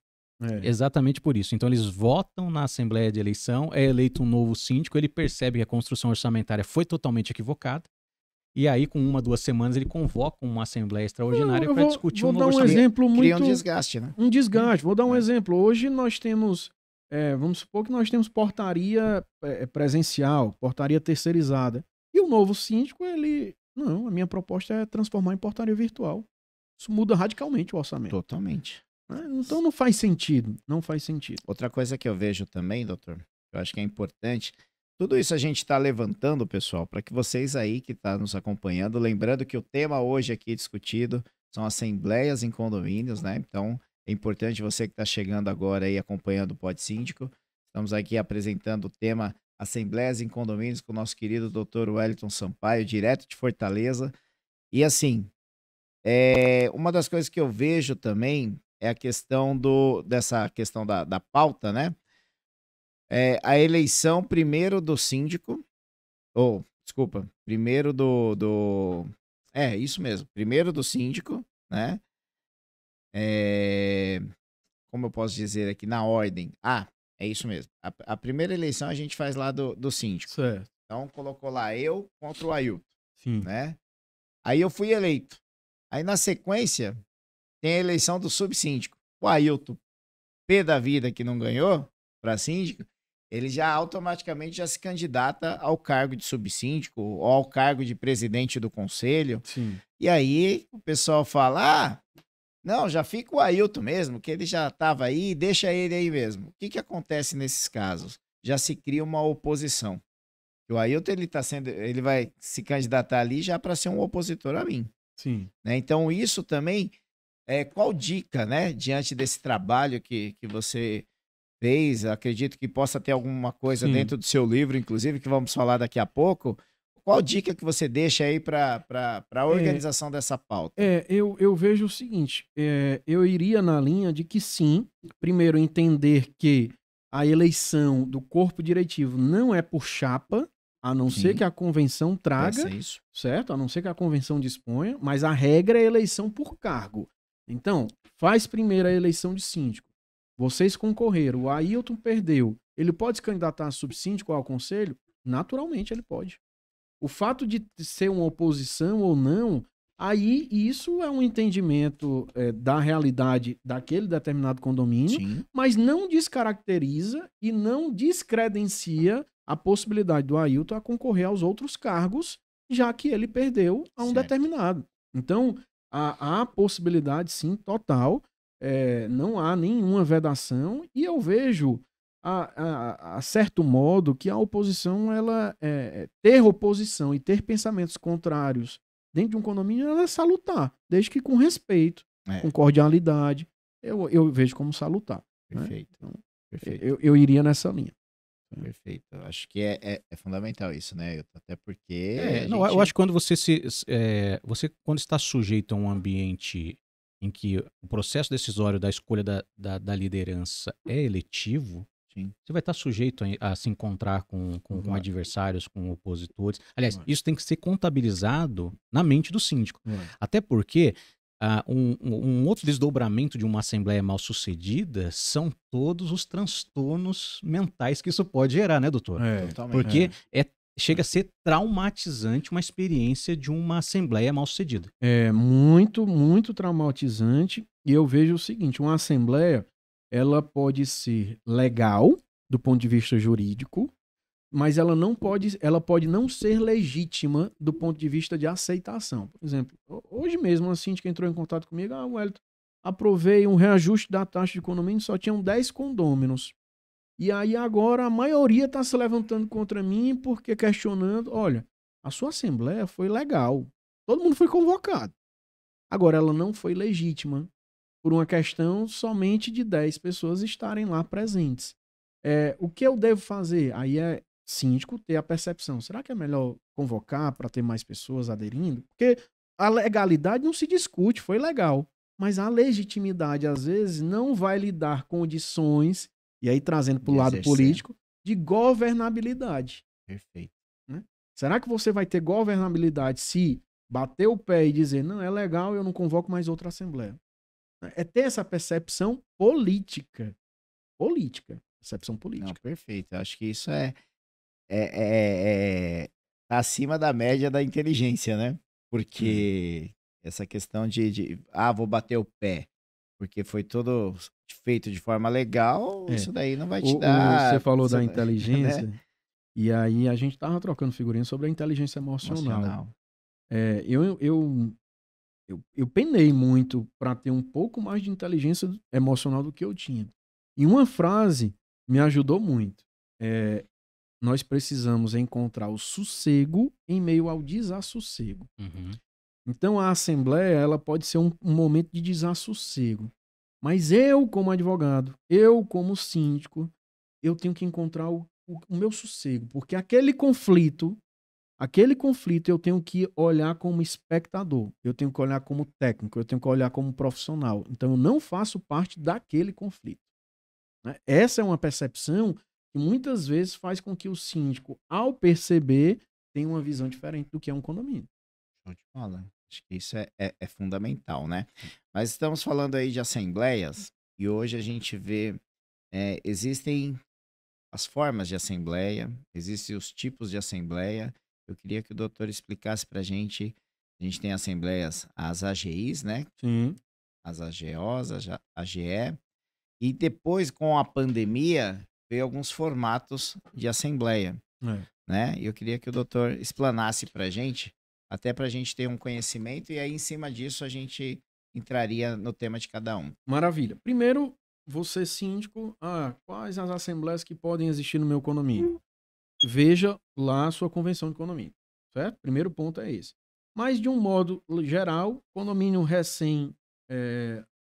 Exatamente por isso. Então eles votam na assembleia de eleição, é eleito um novo síndico, ele percebe que a construção orçamentária foi totalmente equivocada, e aí com 1, 2 semanas ele convoca uma assembleia extraordinária para discutir um novo orçamento. Exemplo muito... Cria um desgaste, né? Um desgaste. Vou dar um exemplo. Hoje nós temos, vamos supor que nós temos portaria presencial, portaria terceirizada. E o novo síndico, não, a minha proposta é transformar em portaria virtual. Isso muda radicalmente o orçamento. Totalmente. Então não faz sentido, não faz sentido. Outra coisa que eu vejo também, doutor, eu acho que é importante, tudo isso a gente está levantando, pessoal, para que vocês aí que estão nos acompanhando, lembrando que o tema hoje aqui discutido são assembleias em condomínios, né? Então é importante você que está chegando agora aí acompanhando o Pod Síndico, estamos aqui apresentando o tema Assembleias em Condomínios com o nosso querido doutor Wellington Sampaio, direto de Fortaleza. E assim, uma das coisas que eu vejo também é a questão dessa questão da pauta, né? A eleição primeiro do síndico, primeiro isso mesmo, primeiro do síndico, né? Como eu posso dizer aqui, na ordem. É isso mesmo. A primeira eleição a gente faz lá do síndico. Certo. Então colocou lá eu contra o Ailton. Sim. Né? Aí eu fui eleito. Aí na sequência tem a eleição do subsíndico. O Ailton, P da vida que não ganhou para síndico, ele já automaticamente já se candidata ao cargo de subsíndico ou ao cargo de presidente do conselho. Sim. E aí o pessoal fala, não, já fica o Ailton mesmo, que ele já estava aí, deixa ele aí mesmo. O que acontece nesses casos? já se cria uma oposição. O Ailton, ele vai se candidatar ali já para ser um opositor a mim. Sim. Né? Então, isso também, qual dica, né, diante desse trabalho que você fez, acredito que possa ter alguma coisa dentro do seu livro, inclusive, que vamos falar daqui a pouco, qual dica que você deixa aí para a organização dessa pauta? Eu vejo o seguinte, eu iria na linha de que sim, primeiro entender que a eleição do corpo diretivo não é por chapa, a não ser que a convenção traga, isso. certo? A não ser que a convenção disponha, mas a regra é a eleição por cargo. Então, faz primeiro a eleição de síndico. Vocês concorreram, o Ailton perdeu. Ele pode se candidatar a subsíndico ao conselho? Naturalmente ele pode. O fato de ser uma oposição ou não, aí isso é um entendimento da realidade daquele determinado condomínio, Sim. mas não descaracteriza e não descredencia a possibilidade do Ailton a concorrer aos outros cargos, já que ele perdeu a um determinado. Então, há possibilidade, sim, total, não há nenhuma vedação, e eu vejo, a certo modo, que a oposição, ela ter oposição e ter pensamentos contrários dentro de um condomínio, ela é salutar, desde que com respeito, com cordialidade, eu vejo como salutar. Perfeito. Né? Então, Perfeito. Eu iria nessa linha. Perfeito. Eu acho que é fundamental isso, né? Até porque. Eu acho que quando você quando está sujeito a um ambiente em que o processo decisório da escolha da liderança é eletivo, sim, você vai estar sujeito a se encontrar com adversários, com opositores. Aliás, isso tem que ser contabilizado na mente do síndico. Até porque um outro desdobramento de uma assembleia mal sucedida são todos os transtornos mentais que isso pode gerar, né, doutor? Totalmente. Porque chega a ser traumatizante uma experiência de uma assembleia mal sucedida. É muito, muito traumatizante. E eu vejo o seguinte, uma assembleia, ela pode ser legal do ponto de vista jurídico, mas ela pode não ser legítima do ponto de vista de aceitação. Por exemplo, hoje mesmo a síndica entrou em contato comigo, Wellington, aprovei um reajuste da taxa de condomínio, só tinham 10 condôminos. E aí agora a maioria está se levantando contra mim porque questionando, olha, a sua assembleia foi legal, todo mundo foi convocado. Agora ela não foi legítima por uma questão somente de 10 pessoas estarem lá presentes. O que eu devo fazer? Aí é síndico ter a percepção. Será que é melhor convocar para ter mais pessoas aderindo? Porque a legalidade não se discute, foi legal. Mas a legitimidade, às vezes, não vai lhe dar condições, e aí trazendo para o lado político, de governabilidade. Perfeito. Né? Será que você vai ter governabilidade se bater o pé e dizer, não, é legal, eu não convoco mais outra assembleia? É ter essa percepção política. Percepção política. Não, perfeito. Eu acho que isso tá acima da média da inteligência, né? Porque essa questão vou bater o pé, porque foi todo feito de forma legal, isso daí não vai te dar... Você falou da inteligência, né? E aí a gente tava trocando figurinha sobre a inteligência emocional. Eu penei muito para ter um pouco mais de inteligência emocional do que eu tinha. E uma frase me ajudou muito. Nós precisamos encontrar o sossego em meio ao desassossego. Uhum. Então a assembleia, ela pode ser um momento de desassossego. Mas eu, como advogado, eu, como síndico, eu tenho que encontrar o meu sossego. Porque aquele conflito eu tenho que olhar como espectador, eu tenho que olhar como técnico, eu tenho que olhar como profissional. Então eu não faço parte daquele conflito. Né? Essa é uma percepção que muitas vezes faz com que o síndico, ao perceber, tenha uma visão diferente do que é um condomínio. Show de bola. Acho que isso é fundamental, né? Mas estamos falando aí de assembleias e hoje a gente vê, existem as formas de assembleia, existem os tipos de assembleia. Eu queria que o doutor explicasse para a gente tem assembleias, as AGIs, né? Sim. As AGOs, a AGE. E depois, com a pandemia, veio alguns formatos de assembleia, né? E eu queria que o doutor explanasse para a gente, até para a gente ter um conhecimento, e aí em cima disso a gente entraria no tema de cada um. Maravilha. Primeiro, você síndico, quais as assembleias que podem existir no meu condomínio? Veja lá a sua convenção de condomínio, certo? Primeiro ponto é esse. Mas, de um modo geral, condomínio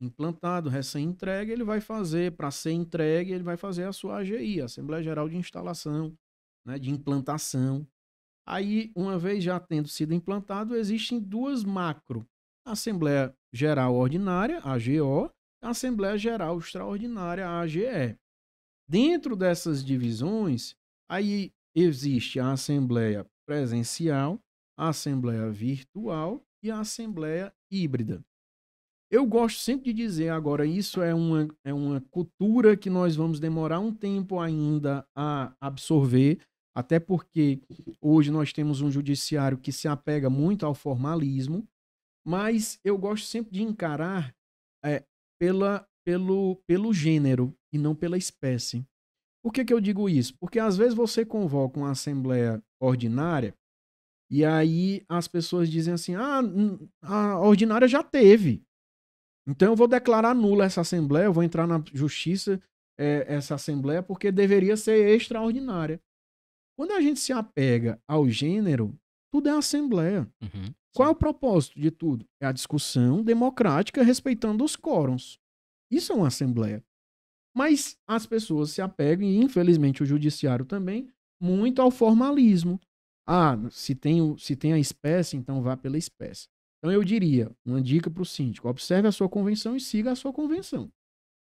implantado, recém-entregue, ele vai fazer, para ser entregue, ele vai fazer a sua AGI, Assembleia Geral de Instalação, né, de implantação. Aí, uma vez já tendo sido implantado, existem duas macro. A Assembleia Geral Ordinária, AGO, a Assembleia Geral Extraordinária, AGE. Dentro dessas divisões, aí existe a Assembleia Presencial, a Assembleia Virtual e a Assembleia Híbrida. Eu gosto sempre de dizer, agora, isso é uma cultura que nós vamos demorar um tempo ainda a absorver, até porque hoje nós temos um judiciário que se apega muito ao formalismo, mas eu gosto sempre de encarar pelo gênero e não pela espécie. Por que eu digo isso? Porque às vezes você convoca uma assembleia ordinária e aí as pessoas dizem assim, a ordinária já teve, então eu vou declarar nula essa assembleia, eu vou entrar na justiça essa assembleia porque deveria ser extraordinária. Quando a gente se apega ao gênero, tudo é assembleia. Uhum. Qual é o propósito de tudo? É a discussão democrática respeitando os quórums. Isso é uma assembleia. Mas as pessoas se apegam, e infelizmente o judiciário também, muito ao formalismo. Se tem a espécie, então vá pela espécie. Então eu diria, uma dica para o síndico, observe a sua convenção e siga a sua convenção.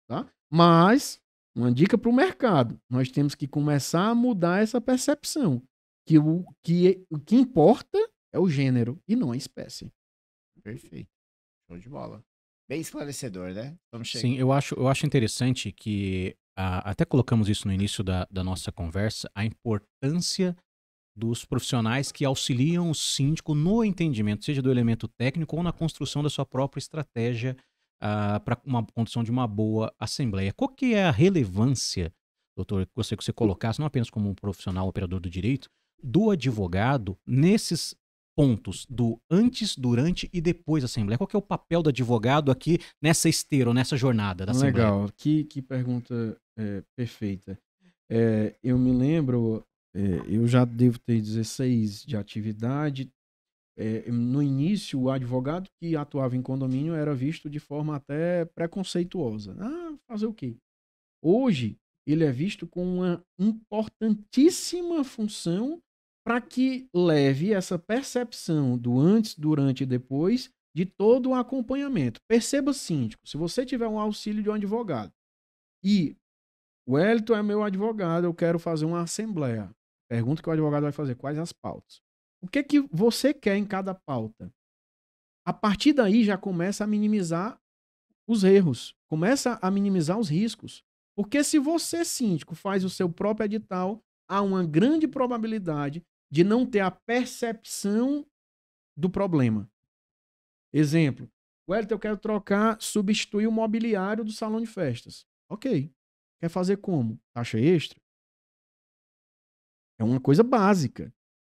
Tá? Mas, uma dica para o mercado, nós temos que começar a mudar essa percepção, que o que importa é o gênero e não a espécie. Perfeito. Show de bola. Bem esclarecedor, né? Vamos chegar. Sim, eu acho interessante que, até colocamos isso no início da nossa conversa, a importância dos profissionais que auxiliam o síndico no entendimento, seja do elemento técnico ou na construção da sua própria estratégia para uma condução de uma boa assembleia. Qual que é a relevância, doutor, que você colocasse, não apenas como um profissional operador do direito, do advogado nesses pontos do antes, durante e depois da Assembleia? Qual que é o papel do advogado aqui nessa esteira, ou nessa jornada da Assembleia? Legal, que pergunta perfeita. Eu me lembro, eu já devo ter 16 de atividade. No início, o advogado que atuava em condomínio era visto de forma até preconceituosa. Fazer o quê? Hoje, ele é visto com uma importantíssima função para que leve essa percepção do antes, durante e depois de todo o acompanhamento. Perceba, síndico, se você tiver um auxílio de um advogado e o Wellington é meu advogado, eu quero fazer uma assembleia. Pergunta que o advogado vai fazer, quais as pautas? O que você quer em cada pauta? A partir daí já começa a minimizar os erros, começa a minimizar os riscos. Porque se você, síndico, faz o seu próprio edital, há uma grande probabilidade de não ter a percepção do problema. Exemplo, Wellington, eu quero substituir o mobiliário do salão de festas. Ok. Quer fazer como? Taxa extra? É uma coisa básica,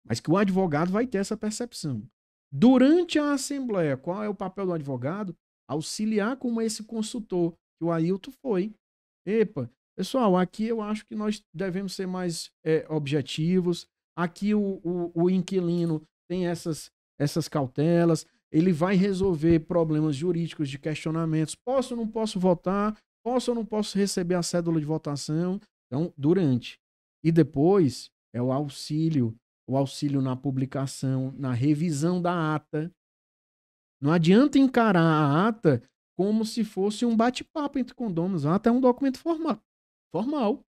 mas que o advogado vai ter essa percepção. Durante a assembleia, qual é o papel do advogado? Auxiliar como esse consultor, que o Ailton foi. Pessoal, aqui eu acho que nós devemos ser mais objetivos. Aqui o inquilino tem essas cautelas, ele vai resolver problemas jurídicos de questionamentos. Posso ou não posso votar? Posso ou não posso receber a cédula de votação? Então, durante. E depois é o auxílio na publicação, na revisão da ata. Não adianta encarar a ata como se fosse um bate-papo entre condôminos. A ata é um documento formal.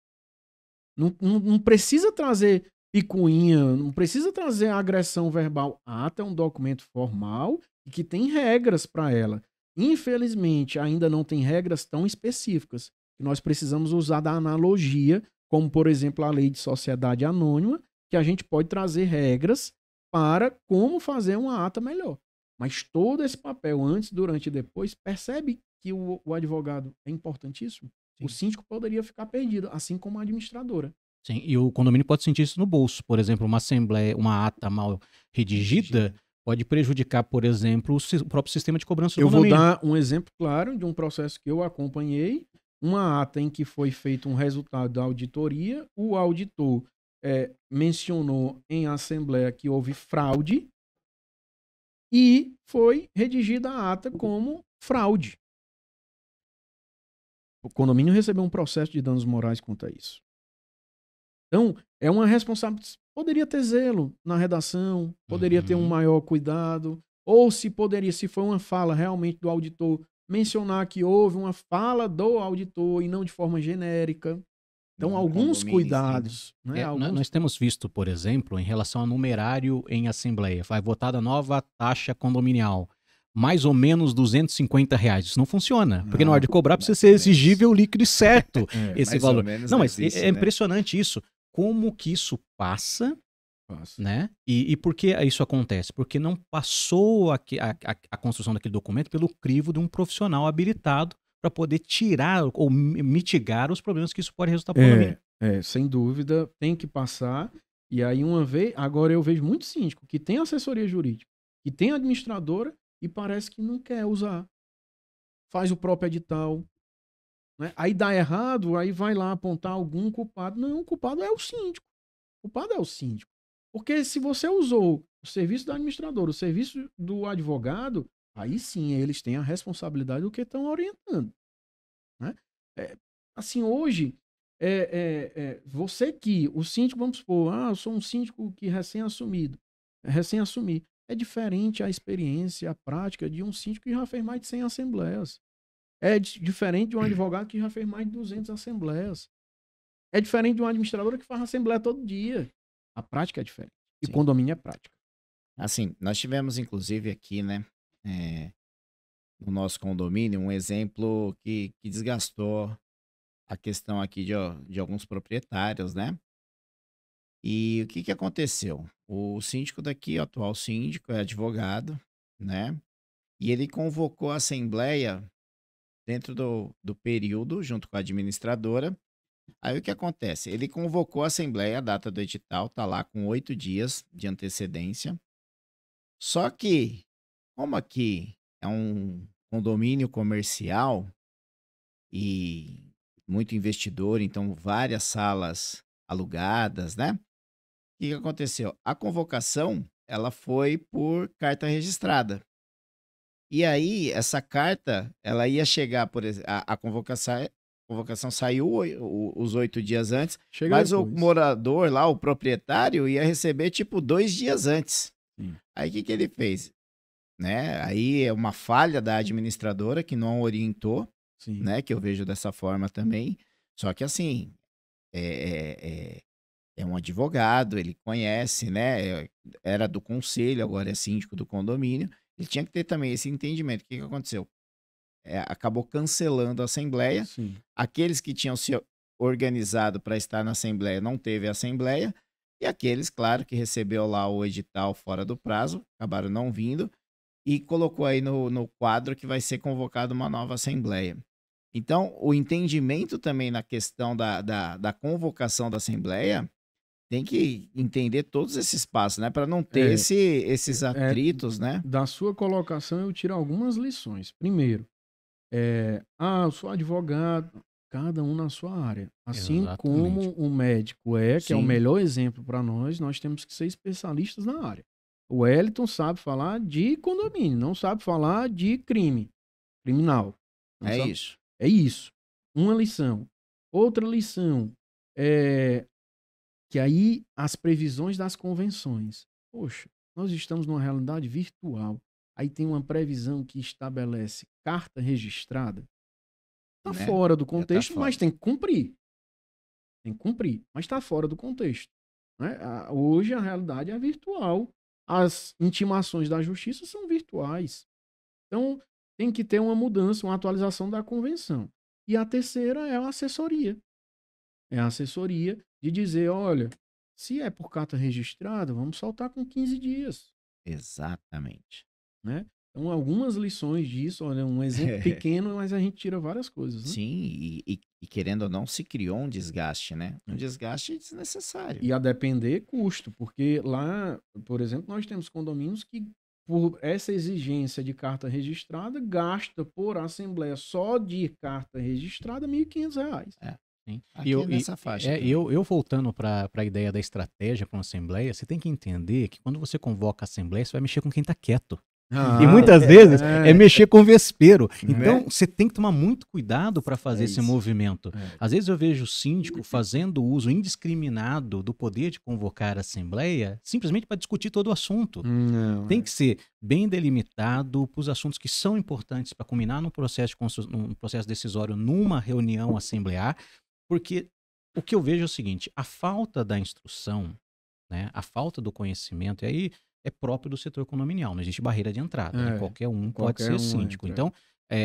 Não precisa trazer picuinha, não precisa trazer agressão verbal. A ata é um documento formal e que tem regras para ela. Infelizmente, ainda não tem regras tão específicas. Nós precisamos usar da analogia, como, por exemplo, a lei de sociedade anônima, que a gente pode trazer regras para como fazer uma ata melhor. Mas todo esse papel, antes, durante e depois, percebe que o advogado é importantíssimo? Sim. O síndico poderia ficar perdido, assim como a administradora. Sim, e o condomínio pode sentir isso no bolso. Por exemplo, uma assembleia, uma ata mal redigida pode prejudicar, por exemplo, o próprio sistema de cobrança do condomínio. Eu vou dar um exemplo claro de um processo que eu acompanhei. uma ata em que foi feito um resultado da auditoria, o auditor mencionou em assembleia que houve fraude e foi redigida a ata como fraude. O condomínio recebeu um processo de danos morais quanto a isso. Então, é uma responsabilidade. Poderia ter zelo na redação, poderia ter um maior cuidado, ou se foi uma fala realmente do auditor, mencionar que houve uma fala do auditor e não de forma genérica. Então, alguns cuidados. Né? Nós temos visto, por exemplo, em relação a numerário em assembleia, vai votada a nova taxa condominial, mais ou menos R$250. Isso não funciona, porque na hora de cobrar precisa ser exigível, líquido e certo esse valor. Não, mas é impressionante isso. Como que isso passa, né? E por que isso acontece? Porque não passou a construção daquele documento pelo crivo de um profissional habilitado para poder tirar ou mitigar os problemas que isso pode resultar para o condomínio. Sem dúvida, tem que passar. E aí, agora eu vejo muito síndico que tem assessoria jurídica, que tem administradora e parece que não quer usar. Faz o próprio edital. Né? Aí dá errado, aí vai lá apontar algum culpado. Não, o culpado é o síndico. O culpado é o síndico. Porque se você usou o serviço do administrador, o serviço do advogado, aí sim eles têm a responsabilidade do que estão orientando. Né? Assim, hoje, o síndico, vamos supor, eu sou um síndico que recém-assumi. É diferente a experiência, a prática de um síndico que já fez mais de 100 assembleias. É diferente de um advogado que já fez mais de 200 assembleias. É diferente de uma administradora que faz assembleia todo dia. A prática é diferente. E condomínio é prática. Assim, nós tivemos, inclusive, aqui, né, no nosso condomínio, um exemplo que desgastou a questão aqui de alguns proprietários, né? E o que aconteceu? O síndico daqui, o atual síndico, é advogado, né? E ele convocou a assembleia dentro do período, junto com a administradora. Aí o que acontece? Ele convocou a assembleia, a data do edital tá lá com 8 dias de antecedência. Só que, como aqui é um condomínio comercial e muito investidor, então várias salas alugadas, né? O que aconteceu? A convocação, ela foi por carta registrada. E aí, essa carta, ela ia chegar, por exemplo, a convocação saiu os 8 dias antes, mas o morador lá, o proprietário, ia receber tipo 2 dias antes. Aí o que ele fez? Né? Aí é uma falha da administradora que não orientou, né? Que eu vejo dessa forma também. Só que assim, é um advogado, ele conhece, né? Era do conselho, agora é síndico do condomínio. Ele tinha que ter também esse entendimento. O que aconteceu? Acabou cancelando a assembleia. Aqueles que tinham se organizado para estar na assembleia não teve a assembleia. E aqueles, claro, que recebeu lá o edital fora do prazo, acabaram não vindo. E colocou aí no quadro que vai ser convocada uma nova assembleia. Então, o entendimento também na questão da convocação da assembleia tem que entender todos esses passos, né? Para não ter esses atritos, né? Da sua colocação, eu tiro algumas lições. Primeiro, eu sou advogado, cada um na sua área. Assim como o médico que é o melhor exemplo para nós temos que ser especialistas na área. O Wellington sabe falar de condomínio, não sabe falar de criminal. Isso. É isso. Uma lição. Outra lição que aí as previsões das convenções. Poxa, nós estamos numa realidade virtual. Aí tem uma previsão que estabelece carta registrada. Está fora do contexto, mas tem que cumprir. Tem que cumprir, mas está fora do contexto. Né? Hoje a realidade é virtual. As intimações da justiça são virtuais. Então, tem que ter uma mudança, uma atualização da convenção. E a terceira é a assessoria. É a assessoria de dizer, olha, se é por carta registrada, vamos soltar com 15 dias. Exatamente. Né? Então, algumas lições disso, olha, um exemplo pequeno, mas a gente tira várias coisas. Né? Sim, e querendo ou não, se criou um desgaste, né? Um desgaste desnecessário. E a depender, custo, porque lá, por exemplo, nós temos condomínios que por essa exigência de carta registrada, gasta por assembleia só de carta registrada R$ 1.500. Sim. Aqui nessa faixa. Eu voltando para a ideia da estratégia para uma assembleia, você tem que entender que quando você convoca a assembleia, você vai mexer com quem está quieto. E muitas vezes é mexer com o vespeiro. Então, você tem que tomar muito cuidado para fazer esse movimento. Às vezes eu vejo o síndico fazendo uso indiscriminado do poder de convocar a assembleia simplesmente para discutir todo o assunto. Tem que ser bem delimitado para os assuntos que são importantes para culminar num processo decisório numa reunião assemblear, porque o que eu vejo é o seguinte, a falta da instrução, né, a falta do conhecimento, e aí é próprio do setor condominial, não existe barreira de entrada, né? Qualquer um pode ser síndico. Então,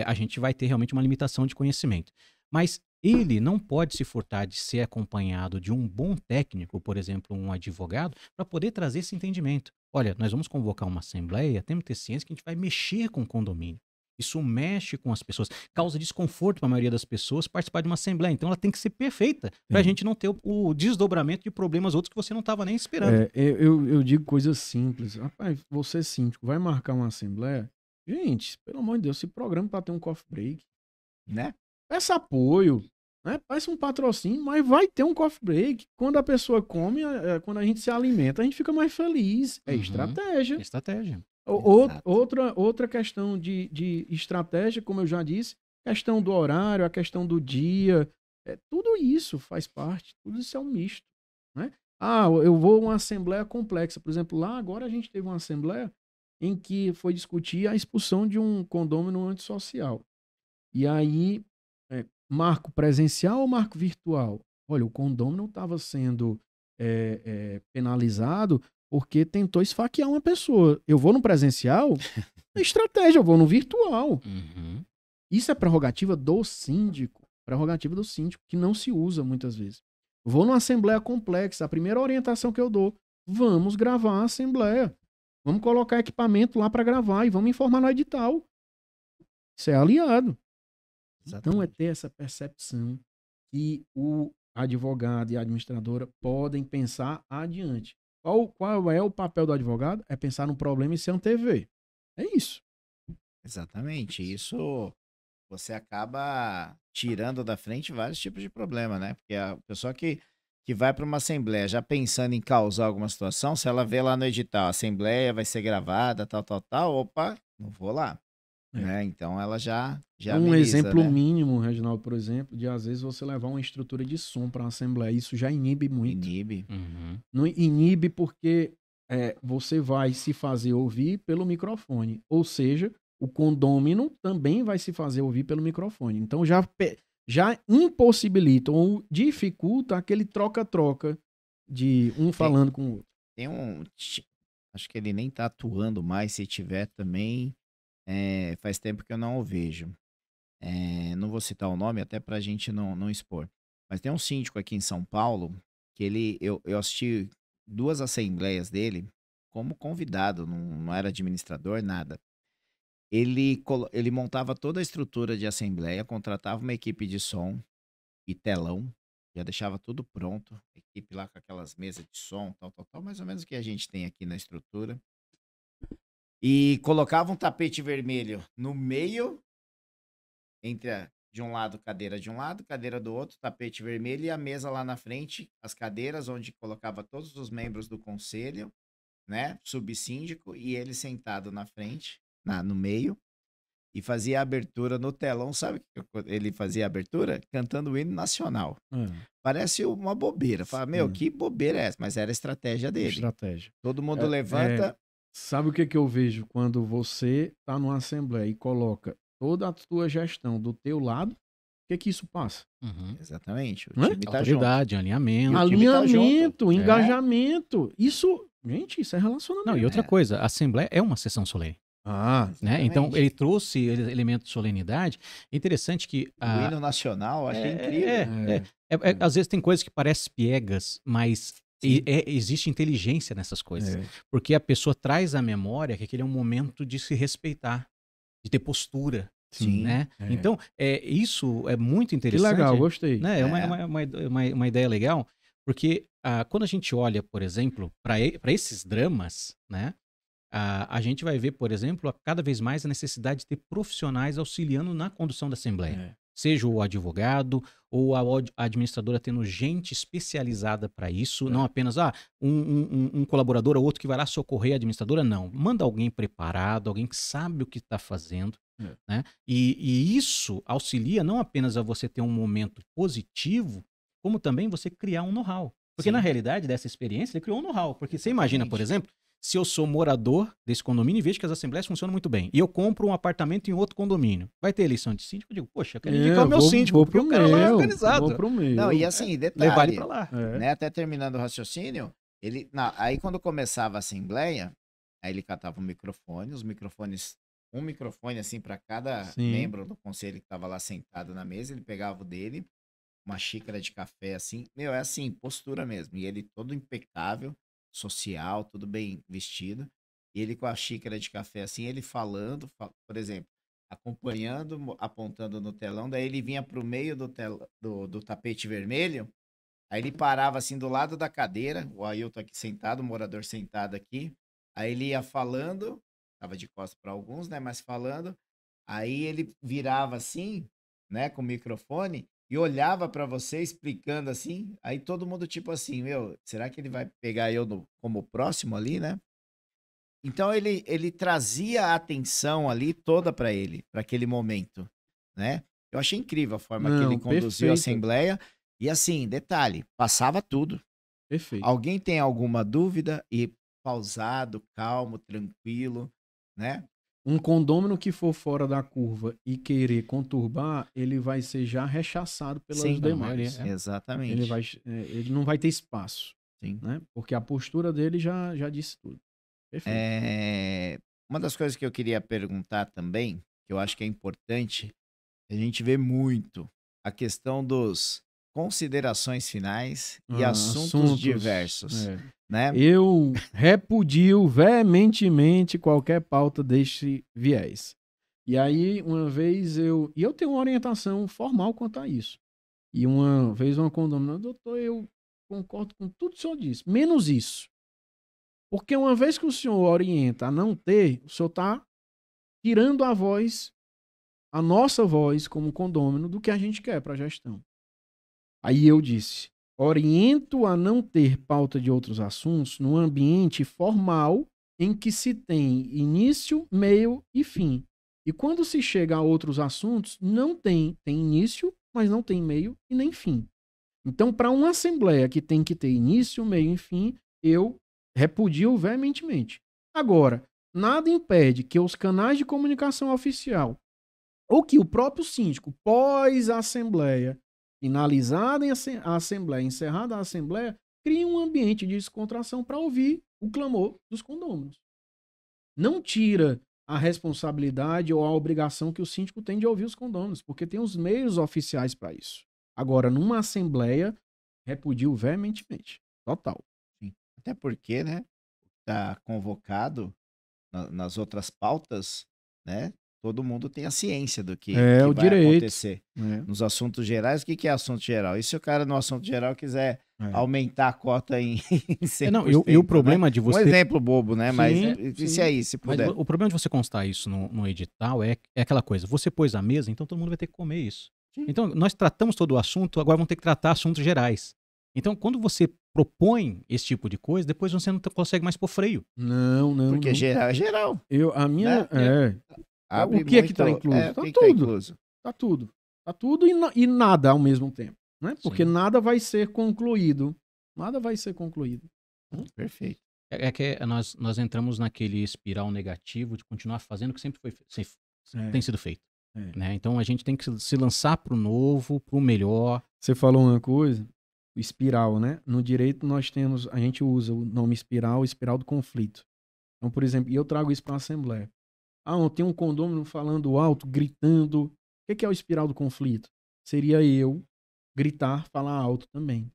a gente vai ter realmente uma limitação de conhecimento. Mas ele não pode se furtar de ser acompanhado de um bom técnico, por exemplo, um advogado, para poder trazer esse entendimento. Olha, nós vamos convocar uma assembleia, temos que ter ciência que a gente vai mexer com o condomínio. Isso mexe com as pessoas, causa desconforto para a maioria das pessoas participar de uma assembleia. Então, ela tem que ser perfeita para a gente não ter o desdobramento de problemas outros que você não estava nem esperando. Eu digo coisas simples. Rapaz, você síndico, vai marcar uma assembleia? Gente, pelo amor de Deus, se programa para ter um coffee break, né? Peça apoio, né? Peça um patrocínio, mas vai ter um coffee break. Quando a pessoa come, quando a gente se alimenta, a gente fica mais feliz. É estratégia. É estratégia. Outra questão de estratégia, como eu já disse, questão do horário, a questão do dia, tudo isso faz parte, tudo isso é um misto, né? Eu vou a uma assembleia complexa, por exemplo, lá agora a gente teve uma assembleia em que foi discutir a expulsão de um condômino antissocial. E aí, marco presencial ou marco virtual? Olha, o condômino estava sendo penalizado porque tentou esfaquear uma pessoa. Eu vou no presencial, é estratégia, eu vou no virtual. Isso é prerrogativa do síndico. Prerrogativa do síndico, que não se usa muitas vezes. Vou numa assembleia complexa, a primeira orientação que eu dou, vamos gravar a assembleia. Vamos colocar equipamento lá para gravar e vamos informar no edital. Isso é aliado. Então é ter essa percepção que o advogado e a administradora podem pensar adiante. Qual é o papel do advogado? É pensar no problema e se antever. É isso. Exatamente. Isso você acaba tirando da frente vários tipos de problema, né? Porque a pessoa que vai para uma assembleia já pensando em causar alguma situação, se ela vê lá no edital, a assembleia vai ser gravada, tal, opa, não vou lá. Né? Então ela já um exemplo mínimo, Reginaldo, por exemplo, de às vezes você levar uma estrutura de som para uma assembleia, isso já inibe muito. Não inibe porque você vai se fazer ouvir pelo microfone, ou seja, o condômino também vai se fazer ouvir pelo microfone. Então já impossibilita ou dificulta aquele troca-troca de um falando com o outro. Tem acho que ele nem está atuando mais, se tiver também. Faz tempo que eu não o vejo. Não vou citar o nome, até para a gente não expor. Mas tem um síndico aqui em São Paulo, que eu assisti 2 assembleias dele como convidado, não era administrador, nada. Ele montava toda a estrutura de assembleia, contratava uma equipe de som e telão, já deixava tudo pronto. Equipe lá com aquelas mesas de som, tal, mais ou menos o que a gente tem aqui na estrutura. E colocava um tapete vermelho no meio, de um lado, cadeira de um lado, cadeira do outro, tapete vermelho e a mesa lá na frente, as cadeiras onde colocava todos os membros do conselho, né, subsíndico, e ele sentado na frente, no meio, e fazia a abertura no telão. Sabe o que ele fazia a abertura? Cantando o hino nacional. Parece uma bobeira. Fala, que bobeira é essa? Mas era a estratégia dele. Estratégia. Todo mundo levanta... Sabe o que eu vejo quando você está numa assembleia e coloca toda a tua gestão do teu lado? O que isso passa? Exatamente. O time tá autoridade, junto. Alinhamento, engajamento. Isso, gente, isso é relacionamento. Não, e outra coisa, a assembleia é uma sessão solene. Né? Então, ele trouxe elementos de solenidade. É interessante que... O hino nacional, achei incrível. Às vezes tem coisas que parecem piegas, mas... existe inteligência nessas coisas. Porque a pessoa traz à memória que aquele é um momento de se respeitar, de ter postura. Sim. Né? Então, isso é muito interessante. Que legal, gostei. Né? É uma ideia legal, porque quando a gente olha, por exemplo, para esses dramas, né? a gente vai ver, por exemplo, cada vez mais a necessidade de ter profissionais auxiliando na condução da Assembleia. Seja o advogado ou a administradora tendo gente especializada para isso, não apenas um colaborador ou outro que vai lá socorrer a administradora, não. Manda alguém preparado, alguém que sabe o que está fazendo. Né? E isso auxilia não apenas a você ter um momento positivo, como também você criar um know-how. Porque na realidade dessa experiência ele criou um know-how. Porque você imagina, por exemplo, se eu sou morador desse condomínio e vejo que as assembleias funcionam muito bem, e eu compro um apartamento em outro condomínio, vai ter eleição de síndico? Eu digo, poxa, eu quero indicar o meu síndico, porque o cara lá é organizado. Vou pro meu. Não, e assim, detalhe, levar ele pra lá. Né, até terminando o raciocínio, aí quando começava a assembleia, aí ele catava um microfone assim para cada membro do conselho que estava lá sentado na mesa, ele pegava o dele, uma xícara de café assim, é assim, postura mesmo, e ele todo impecável, social, tudo bem vestido, e ele com a xícara de café assim, ele falando, por exemplo, acompanhando, apontando no telão, daí ele vinha pro meio do tapete vermelho, aí ele parava assim do lado da cadeira, o Ailton aqui sentado, o morador sentado aqui, aí ele ia falando, tava de costas para alguns, né, mas falando, aí ele virava assim, né, com o microfone, e olhava para você explicando assim, aí todo mundo tipo assim, será que ele vai pegar eu como próximo ali, né? Então ele trazia a atenção ali toda para ele, para aquele momento, né? Eu achei incrível a forma que ele conduziu a assembleia. E assim, detalhe, passava tudo. Perfeito. Alguém tem alguma dúvida? E pausado, calmo, tranquilo, né? Um condômino que for fora da curva e querer conturbar, ele vai ser já rechaçado pelas demais. Exatamente. Ele não vai ter espaço. Sim. Né? Porque a postura dele já disse tudo. Perfeito. Uma das coisas que eu queria perguntar também, que eu acho que é importante, a gente vê muito a questão dos considerações finais e assuntos diversos. Né? Eu repudio veementemente qualquer pauta deste viés. E aí, uma vez eu tenho uma orientação formal quanto a isso. E uma vez uma condômina, doutor, eu concordo com tudo que o senhor disse, menos isso. Porque uma vez que o senhor orienta a não ter, o senhor está tirando a nossa voz como condômino do que a gente quer para a gestão. Aí eu disse, oriento a não ter pauta de outros assuntos no ambiente formal em que se tem início, meio e fim. E quando se chega a outros assuntos, não tem início, mas não tem meio e nem fim. Então, para uma assembleia que tem que ter início, meio e fim, eu repudio veementemente. Agora, nada impede que os canais de comunicação oficial ou que o próprio síndico, pós-assembleia, finalizada a assembleia, encerrada a assembleia, crie um ambiente de descontração para ouvir o clamor dos condôminos. Não tira a responsabilidade ou a obrigação que o síndico tem de ouvir os condôminos, porque tem os meios oficiais para isso. Agora, numa assembleia, repudio veementemente. Total. Sim. Até porque, né, tá convocado nas outras pautas, né, todo mundo tem a ciência do que vai acontecer. Nos assuntos gerais, o que é assunto geral? E se o cara no assunto geral quiser aumentar a cota em 100%? E o problema, né, de você... Um exemplo bobo, né? Mas se aí, se puder. Mas o problema de você constar isso no edital é aquela coisa, você pôs a mesa, então todo mundo vai ter que comer isso. Sim. Então, nós tratamos todo o assunto, agora vamos ter que tratar assuntos gerais. Então, quando você propõe esse tipo de coisa, depois você não consegue mais pôr freio. Não. Porque geral é geral. O que é que está incluso? Tá tudo. Tá tudo. Tá tudo e nada ao mesmo tempo. Né? Porque nada vai ser concluído. Nada vai ser concluído. Perfeito. É que nós entramos naquele espiral negativo de continuar fazendo o que sempre tem sido feito. Né? Então a gente tem que se lançar para o novo, para o melhor. Você falou uma coisa, o espiral, né? No direito a gente usa o nome espiral do conflito. Então, por exemplo, eu trago isso para a Assembleia. Tem um condômino falando alto, gritando. O que é o espiral do conflito? Seria eu gritar, falar alto também.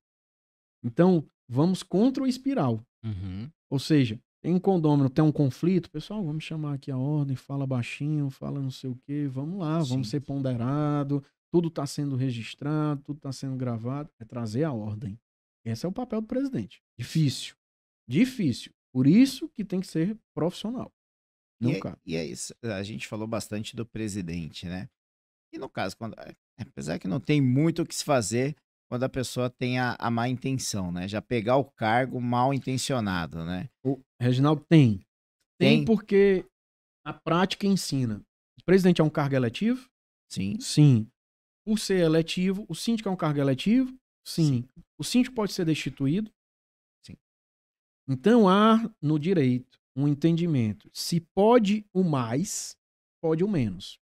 Então, vamos contra o espiral. Uhum. Ou seja, tem um condômino, tem um conflito, pessoal, vamos chamar aqui a ordem, fala baixinho, fala não sei o quê, vamos lá, vamos ser ponderado, tudo está sendo registrado, tudo está sendo gravado, é trazer a ordem. Esse é o papel do presidente. Difícil. Por isso que tem que ser profissional. E é isso. A gente falou bastante do presidente, né? E no caso, apesar que não tem muito o que se fazer quando a pessoa tem a má intenção, né? Já pegar o cargo mal intencionado, né? O Reginaldo tem. Tem porque a prática ensina. O presidente é um cargo eletivo? Sim. Sim. Por ser eletivo, o síndico é um cargo eletivo? Sim. O síndico pode ser destituído? Sim. Então há no direito um entendimento. Se pode o mais, pode o menos.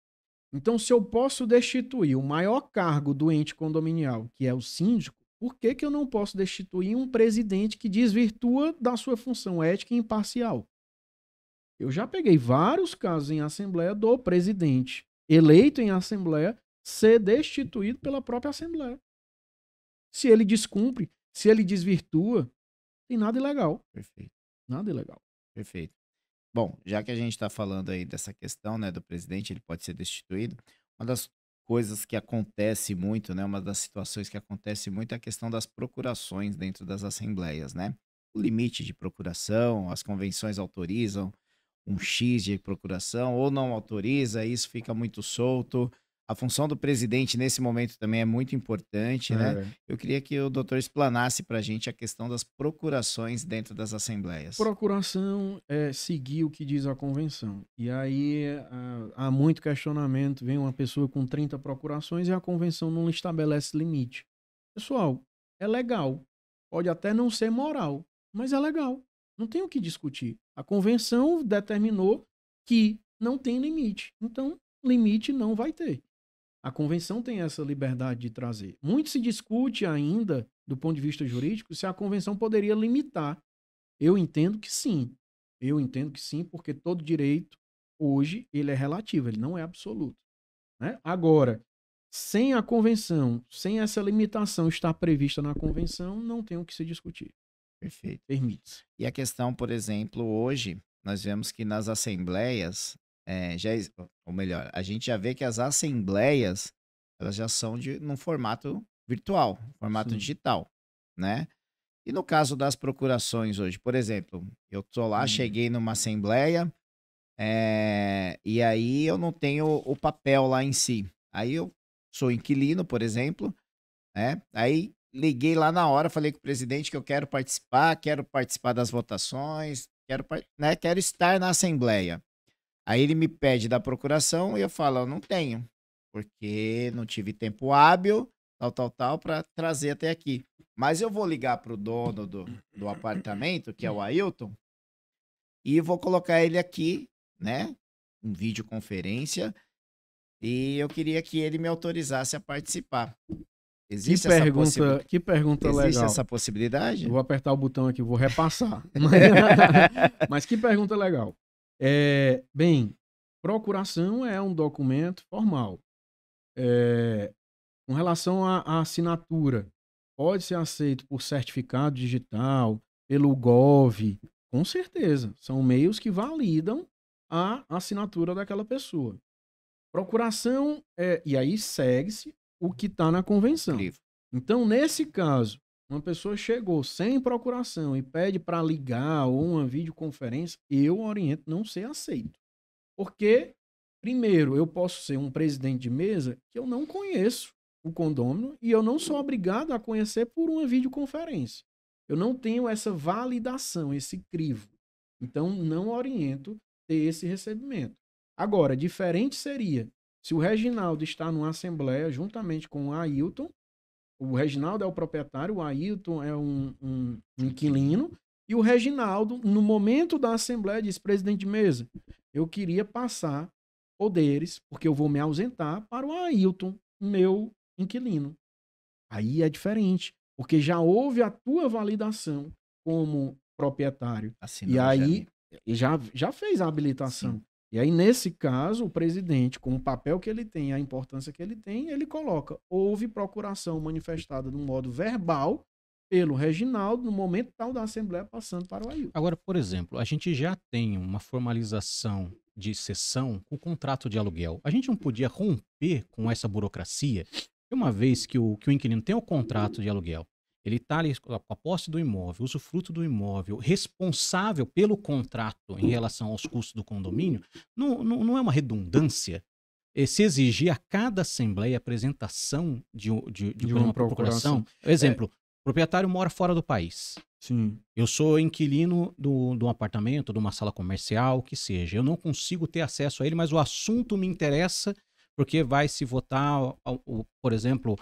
Então, se eu posso destituir o maior cargo do ente condominial, que é o síndico, por que eu não posso destituir um presidente que desvirtua da sua função ética e imparcial? Eu já peguei vários casos em assembleia do presidente eleito em assembleia ser destituído pela própria assembleia. Se ele descumpre, se ele desvirtua, tem nada ilegal. Perfeito. Nada ilegal. Perfeito. Bom, já que a gente está falando aí dessa questão, né, do presidente, ele pode ser destituído, uma das coisas que acontece muito, né, uma das situações que acontece muito é a questão das procurações dentro das assembleias, né? O limite de procuração, as convenções autorizam um X de procuração ou não autoriza, isso fica muito solto. A função do presidente nesse momento também é muito importante, né? Eu queria que o doutor explanasse para a gente a questão das procurações dentro das assembleias. Procuração é seguir o que diz a convenção. E aí há muito questionamento, vem uma pessoa com 30 procurações e a convenção não estabelece limite. Pessoal, é legal. Pode até não ser moral, mas é legal. Não tem o que discutir. A convenção determinou que não tem limite. Então, limite não vai ter. A convenção tem essa liberdade de trazer. Muito se discute ainda, do ponto de vista jurídico, se a convenção poderia limitar. Eu entendo que sim. Eu entendo que sim, porque todo direito, hoje, ele é relativo, ele não é absoluto. Né? Agora, sem a convenção, sem essa limitação estar prevista na convenção, não tem o que se discutir. Perfeito. Permite-se. E a questão, por exemplo, hoje, nós vemos que nas assembleias, ou melhor, a gente já vê que as assembleias, elas já são num formato virtual, formato digital, né? E no caso das procurações hoje, por exemplo, eu tô lá, cheguei numa assembleia, e aí eu não tenho o papel lá em si. Aí eu sou inquilino, por exemplo, né? Aí liguei lá na hora, falei com o presidente que eu quero participar das votações, quero estar na assembleia. Aí ele me pede da procuração e eu falo, eu não tenho, porque não tive tempo hábil, tal, para trazer até aqui. Mas eu vou ligar para o dono do apartamento, que é o Ailton, e vou colocar ele aqui, né, em videoconferência, e eu queria que ele me autorizasse a participar. Existe Que pergunta legal. Existe essa possibilidade? Eu vou apertar o botão aqui, vou repassar. Mas que pergunta legal. Bem, procuração é um documento formal. Com relação à assinatura, pode ser aceito por certificado digital, pelo Gov, com certeza. São meios que validam a assinatura daquela pessoa. Procuração, e aí segue-se o que está na convenção. Então, nesse caso, uma pessoa chegou sem procuração e pede para ligar ou uma videoconferência, eu oriento não ser aceito. Porque, primeiro, eu posso ser um presidente de mesa que eu não conheço o condômino e eu não sou obrigado a conhecer por uma videoconferência. Eu não tenho essa validação, esse crivo. Então, não oriento ter esse recebimento. Agora, diferente seria se o Reginaldo está numa assembleia juntamente com o Ailton. O Reginaldo é o proprietário, o Ailton é um inquilino, e o Reginaldo, no momento da assembleia, diz, presidente de mesa, eu queria passar poderes, porque eu vou me ausentar, para o Ailton, meu inquilino. Aí é diferente, porque já houve a tua validação como proprietário. Assinou, e aí já fez a habilitação. Sim. E aí, nesse caso, o presidente, com o papel que ele tem, a importância que ele tem, ele coloca, houve procuração manifestada de um modo verbal pelo Reginaldo no momento tal da Assembleia, passando para o Ailton. Agora, por exemplo, a gente já tem uma formalização de cessão com o contrato de aluguel. A gente não podia romper com essa burocracia, uma vez que o inquilino tem o contrato de aluguel ele está ali com a posse do imóvel, usufruto do imóvel, responsável pelo contrato em relação aos custos do condomínio, não é uma redundância se exigir a cada assembleia a apresentação de uma procuração? Exemplo, o proprietário mora fora do país. Sim. Eu sou inquilino de um apartamento, de uma sala comercial, o que seja. Eu não consigo ter acesso a ele, mas o assunto me interessa porque vai se votar, por exemplo,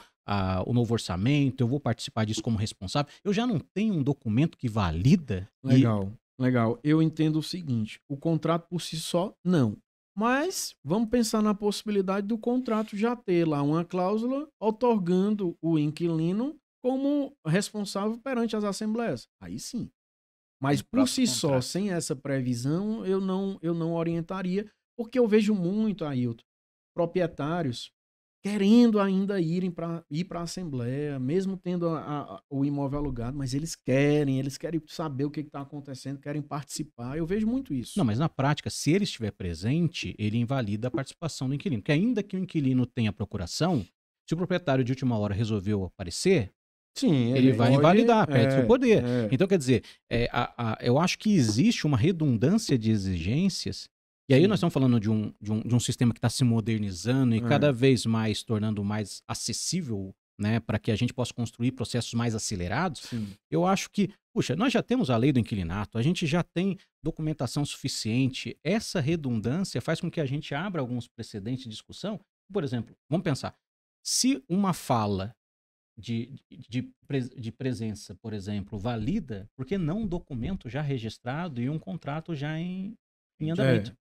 o novo orçamento, eu vou participar disso como responsável. Eu já não tenho um documento que valida? Legal. Eu entendo o seguinte, o contrato por si só, não. Mas vamos pensar na possibilidade do contrato já ter lá uma cláusula outorgando o inquilino como responsável perante as assembleias. Aí sim. Mas por si só, sem essa previsão, eu não orientaria, porque eu vejo muito, Ailton, proprietários querendo ainda ir para a assembleia, mesmo tendo o imóvel alugado, mas eles querem saber o que está acontecendo, querem participar. Eu vejo muito isso. Não, mas na prática, se ele estiver presente, ele invalida a participação do inquilino. Porque ainda que o inquilino tenha procuração, se o proprietário de última hora resolveu aparecer, sim, ele vai invalidar, perde seu poder. Então, quer dizer, eu acho que existe uma redundância de exigências. E aí nós estamos falando de um sistema que está se modernizando e cada vez mais tornando mais acessível, né, para que a gente possa construir processos mais acelerados. Sim. Eu acho que, puxa, nós já temos a lei do inquilinato, a gente já tem documentação suficiente. Essa redundância faz com que a gente abra alguns precedentes de discussão. Por exemplo, vamos pensar, se uma fala de presença, por exemplo, valida, por que não um documento já registrado e um contrato já em andamento?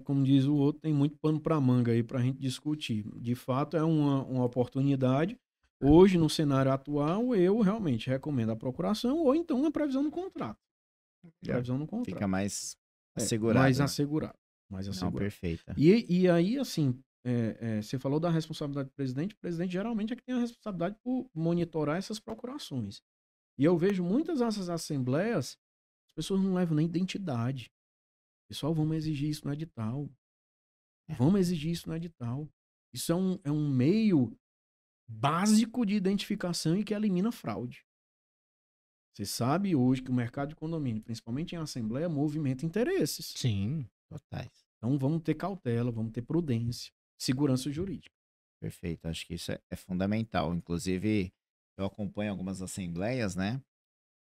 Como diz o outro, tem muito pano para manga aí para a gente discutir. De fato, é uma oportunidade. Hoje, no cenário atual, eu realmente recomendo a procuração ou então a previsão no contrato. Fica mais assegurado. Mais assegurado. Não, perfeita. E aí, assim, você falou da responsabilidade do presidente. O presidente geralmente é que tem a responsabilidade por monitorar essas procurações. E eu vejo muitas dessas assembleias, as pessoas não levam nem identidade. Pessoal, vamos exigir isso no edital. Vamos exigir isso no edital. Isso é um meio básico de identificação e que elimina fraude. Você sabe hoje que o mercado de condomínio, principalmente em assembleia, movimenta interesses. Sim, totais. Então vamos ter cautela, vamos ter prudência, segurança jurídica. Perfeito, acho que isso é fundamental. Inclusive, eu acompanho algumas assembleias, né?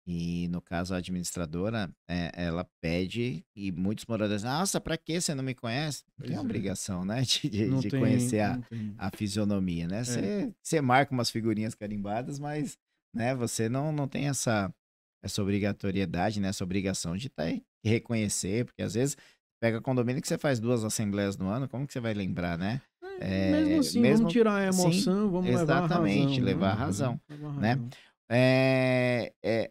E no caso a administradora, ela pede e muitos moradores, nossa, pra que você não me conhece? Não tem obrigação, né, de conhecer a fisionomia, né? Você marca umas figurinhas carimbadas, mas, né, você não tem essa obrigatoriedade, né, essa obrigação de reconhecer, porque às vezes pega condomínio que você faz 2 assembleias no ano, como que você vai lembrar, né? Mesmo assim, vamos tirar a emoção, vamos levar a razão. Né?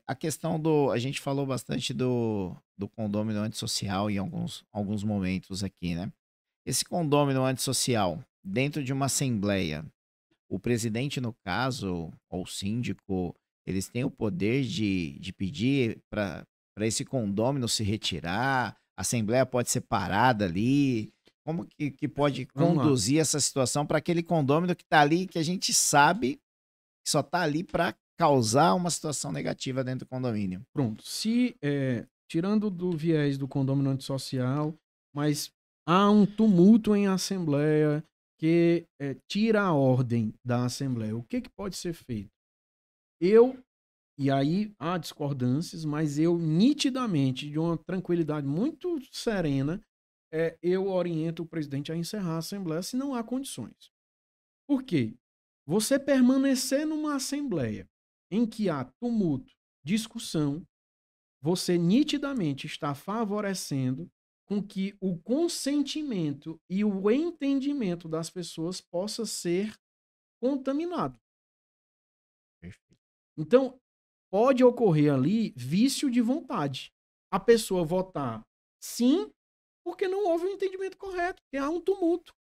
A questão a gente falou bastante do condômino antissocial em alguns momentos aqui, né? Esse condômino antissocial, dentro de uma assembleia, o presidente, no caso, ou o síndico, eles têm o poder de pedir para esse condômino se retirar, a assembleia pode ser parada ali. Como que pode conduzir essa situação para aquele condômino que está ali, que a gente sabe que só está ali para causar uma situação negativa dentro do condomínio? Pronto. Se, tirando do viés do condômino antissocial, mas há um tumulto em assembleia que tira a ordem da assembleia, o que pode ser feito? E aí há discordâncias, mas eu nitidamente, de uma tranquilidade muito serena, eu oriento o presidente a encerrar a assembleia se não há condições. Por quê? Você permanecer numa assembleia em que há tumulto, discussão, você nitidamente está favorecendo com que o consentimento e o entendimento das pessoas possa ser contaminado. Perfeito. Então, pode ocorrer ali vício de vontade. A pessoa votar sim, porque não houve um entendimento correto, porque há um tumulto.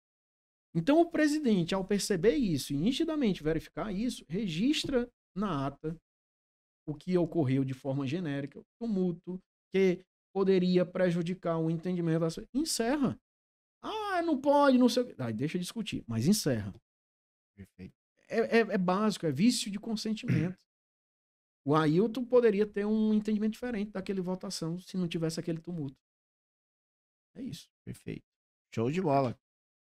Então, o presidente, ao perceber isso e nitidamente verificar isso, registra na ata o que ocorreu de forma genérica, o tumulto, que poderia prejudicar o entendimento da pessoa. Encerra. Não pode, não sei o quê. Deixa discutir, mas encerra. Perfeito. É básico, é vício de consentimento. o Ailton poderia ter um entendimento diferente daquele votação se não tivesse aquele tumulto. É isso. Perfeito. Show de bola.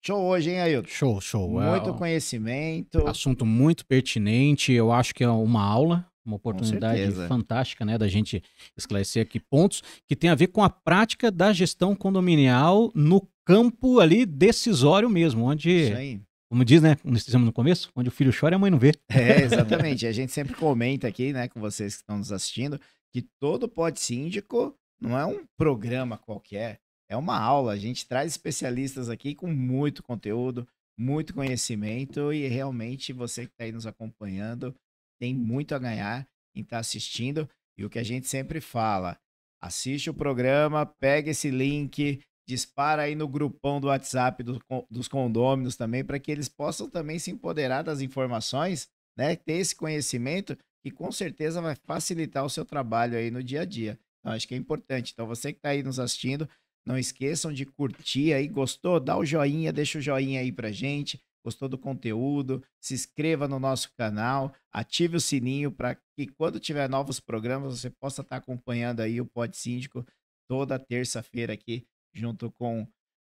Show hoje, hein, Ailton? Show, show. Muito conhecimento. Assunto muito pertinente. Eu acho que é uma aula, uma oportunidade fantástica, né, da gente esclarecer aqui pontos que tem a ver com a prática da gestão condominial no campo ali decisório mesmo, onde, Isso aí. como diz, né, nós dizemos no começo, onde o filho chora e a mãe não vê. É, exatamente. A gente sempre comenta aqui, né, com vocês que estão nos assistindo, que todo Pod Síndico não é um programa qualquer, é uma aula. A gente traz especialistas aqui com muito conteúdo, muito conhecimento e realmente você que está aí nos acompanhando tem muito a ganhar em estar assistindo. E o que a gente sempre fala, assiste o programa, pega esse link, dispara aí no grupão do WhatsApp dos condôminos também, para que eles possam também se empoderar das informações, né? Ter esse conhecimento que com certeza vai facilitar o seu trabalho aí no dia a dia. Então, acho que é importante. Então, você que está aí nos assistindo, não esqueçam de curtir aí. Gostou? Dá o joinha, deixa o joinha aí pra gente. Gostou do conteúdo? Se inscreva no nosso canal, ative o sininho para que quando tiver novos programas você possa estar acompanhando aí o Pod Síndico toda terça-feira aqui junto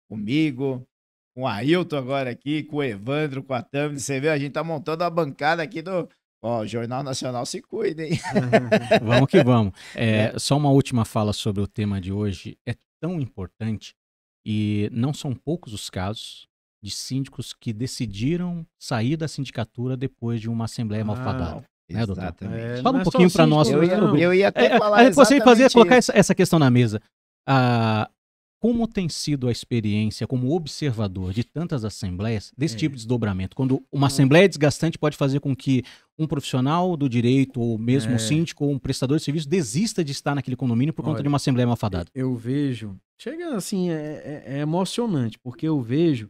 comigo, com o Ailton agora aqui, com o Evandro, com a Tâmara. Você vê, a gente tá montando a bancada aqui do Jornal Nacional. Se cuida, hein? Vamos que vamos. Só uma última fala sobre o tema de hoje. É tão importante e não são poucos os casos de síndicos que decidiram sair da sindicatura depois de uma assembleia malfadada. Né, doutor? Exatamente. Fala um pouquinho para nós. Eu ia até falar exatamente colocar essa questão na mesa. Como tem sido a experiência como observador de tantas assembleias desse tipo de desdobramento? Quando uma assembleia desgastante pode fazer com que um profissional do direito, ou mesmo um síndico, ou um prestador de serviço, desista de estar naquele condomínio por conta de uma assembleia malfadada. Eu vejo, chega assim, é emocionante, porque eu vejo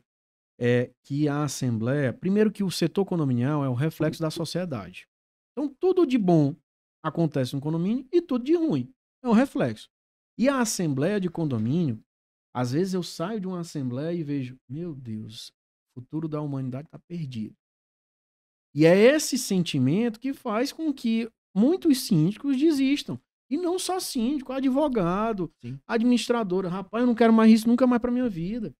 que a assembleia, primeiro que o setor condominial é o reflexo da sociedade. Então tudo de bom acontece no condomínio e tudo de ruim. É um reflexo. E a assembleia de condomínio, às vezes eu saio de uma assembleia e vejo, meu Deus, o futuro da humanidade está perdido. E é esse sentimento que faz com que muitos síndicos desistam. E não só síndico, advogado, administradora. Rapaz, eu não quero mais isso nunca mais para minha vida.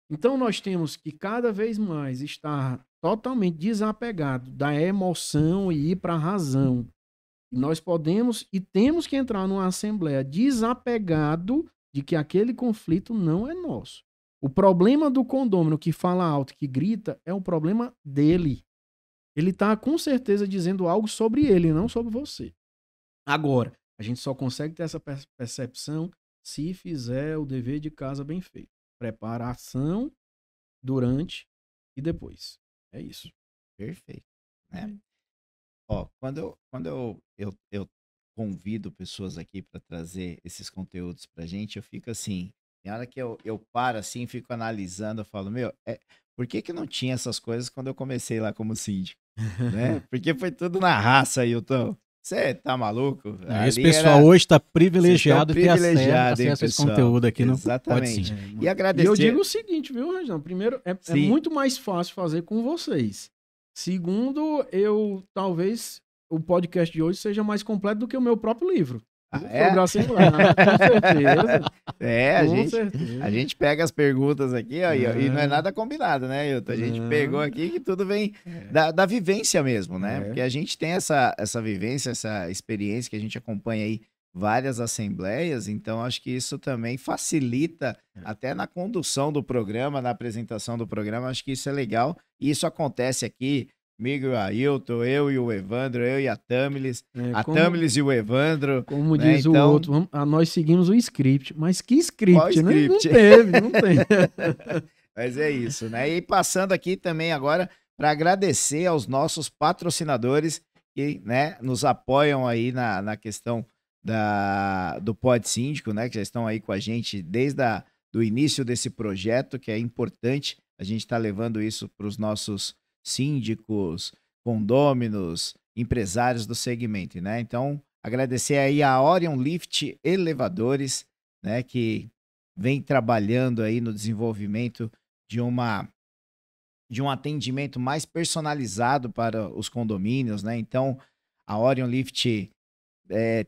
Então nós temos que cada vez mais estar totalmente desapegado da emoção e ir para a razão. Nós podemos e temos que entrar numa assembleia desapegado de que aquele conflito não é nosso. O problema do condômino que fala alto, que grita, é um problema dele. Ele está com certeza dizendo algo sobre ele, não sobre você. Agora, a gente só consegue ter essa percepção se fizer o dever de casa bem feito. Preparação durante e depois. É isso. Perfeito. Quando eu convido pessoas aqui para trazer esses conteúdos pra gente, eu fico assim, tem hora que eu paro assim, fico analisando, eu falo, por que não tinha essas coisas quando eu comecei lá como síndico? Né? Porque foi tudo na raça, Ailton. Você tá maluco? Esse pessoal hoje está privilegiado de ter acesso a esse conteúdo aqui no Pod Síndico. E agradecer. E eu digo o seguinte, viu, Reginaldo? Primeiro, é muito mais fácil fazer com vocês. Segundo, talvez o podcast de hoje seja mais completo do que o meu próprio livro. Sobre a Assembleia, com certeza. A gente pega as perguntas aqui, ó, e não é nada combinado, né, Ailton? A gente pegou aqui que tudo vem da vivência mesmo, né? Porque a gente tem essa vivência, essa experiência que a gente acompanha aí várias assembleias, então acho que isso também facilita até na condução do programa, na apresentação do programa, acho que isso é legal. E isso acontece aqui, comigo e o Ailton, eu e o Evandro, eu e a Tâmilis, Tâmilis e o Evandro. Como diz o outro, nós seguimos o script. Mas que script, qual script? Não teve, não tem. Mas é isso, né? E passando aqui também agora para agradecer aos nossos patrocinadores que, né, nos apoiam aí na questão do Pod Síndico, né? Que já estão aí com a gente desde do início desse projeto, que é importante a gente estar levando isso para os nossos síndicos, condôminos, empresários do segmento, né? Então, agradecer aí a Orion Lift Elevadores, né, que vem trabalhando aí no desenvolvimento de um atendimento mais personalizado para os condomínios, né? Então, a Orion Lift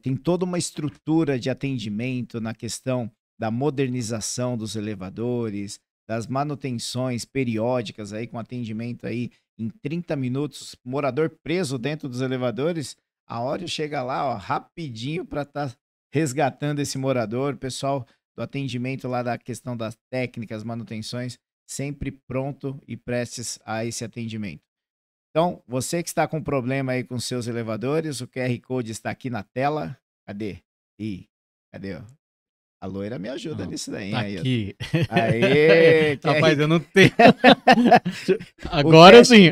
tem toda uma estrutura de atendimento na questão da modernização dos elevadores, das manutenções periódicas aí com atendimento aí em 30 minutos, morador preso dentro dos elevadores, a Oreo chega lá, ó, rapidinho para estar resgatando esse morador, o pessoal do atendimento lá da questão das técnicas, manutenções, sempre pronto e prestes a esse atendimento. Então, você que está com problema aí com seus elevadores, o QR Code está aqui na tela. Cadê? Cadê? Ó? A loira me ajuda nisso daí. Tá aí, aqui. Aê, rapaz, eu não tenho. Agora sim.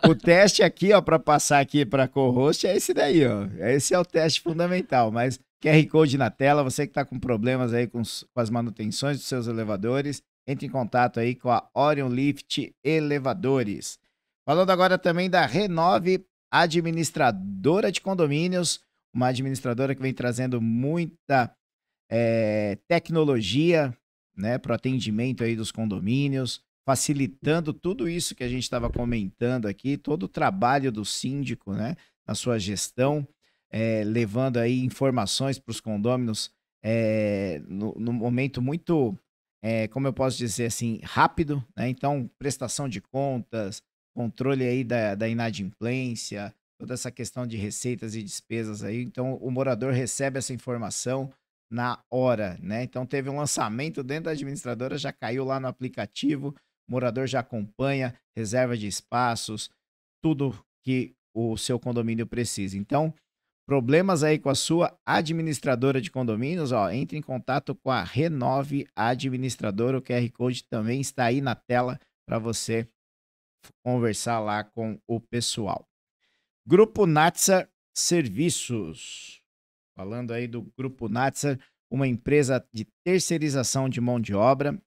O teste aqui, ó, para passar aqui para co-host é esse daí, ó. Esse é o teste fundamental, mas QR Code na tela, você que está com problemas aí com as manutenções dos seus elevadores, entre em contato aí com a Orion Lift Elevadores. Falando agora também da Renove Administradora de Condomínios, uma administradora que vem trazendo muita tecnologia, né, para o atendimento aí dos condomínios, facilitando tudo isso que a gente estava comentando aqui, todo o trabalho do síndico, né, na sua gestão, levando aí informações para os condôminos no momento muito, como eu posso dizer assim, rápido, né? Então, prestação de contas, controle aí da inadimplência, toda essa questão de receitas e despesas aí. Então, o morador recebe essa informação na hora, né? Então, teve um lançamento dentro da administradora, já caiu lá no aplicativo, o morador já acompanha, reserva de espaços, tudo que o seu condomínio precisa. Então, problemas aí com a sua administradora de condomínios, ó, entre em contato com a Renove Administradora, o QR Code também está aí na tela para você conversar lá com o pessoal. Grupo Natsar Serviços. Falando aí do Grupo Natsar, uma empresa de terceirização de mão de obra,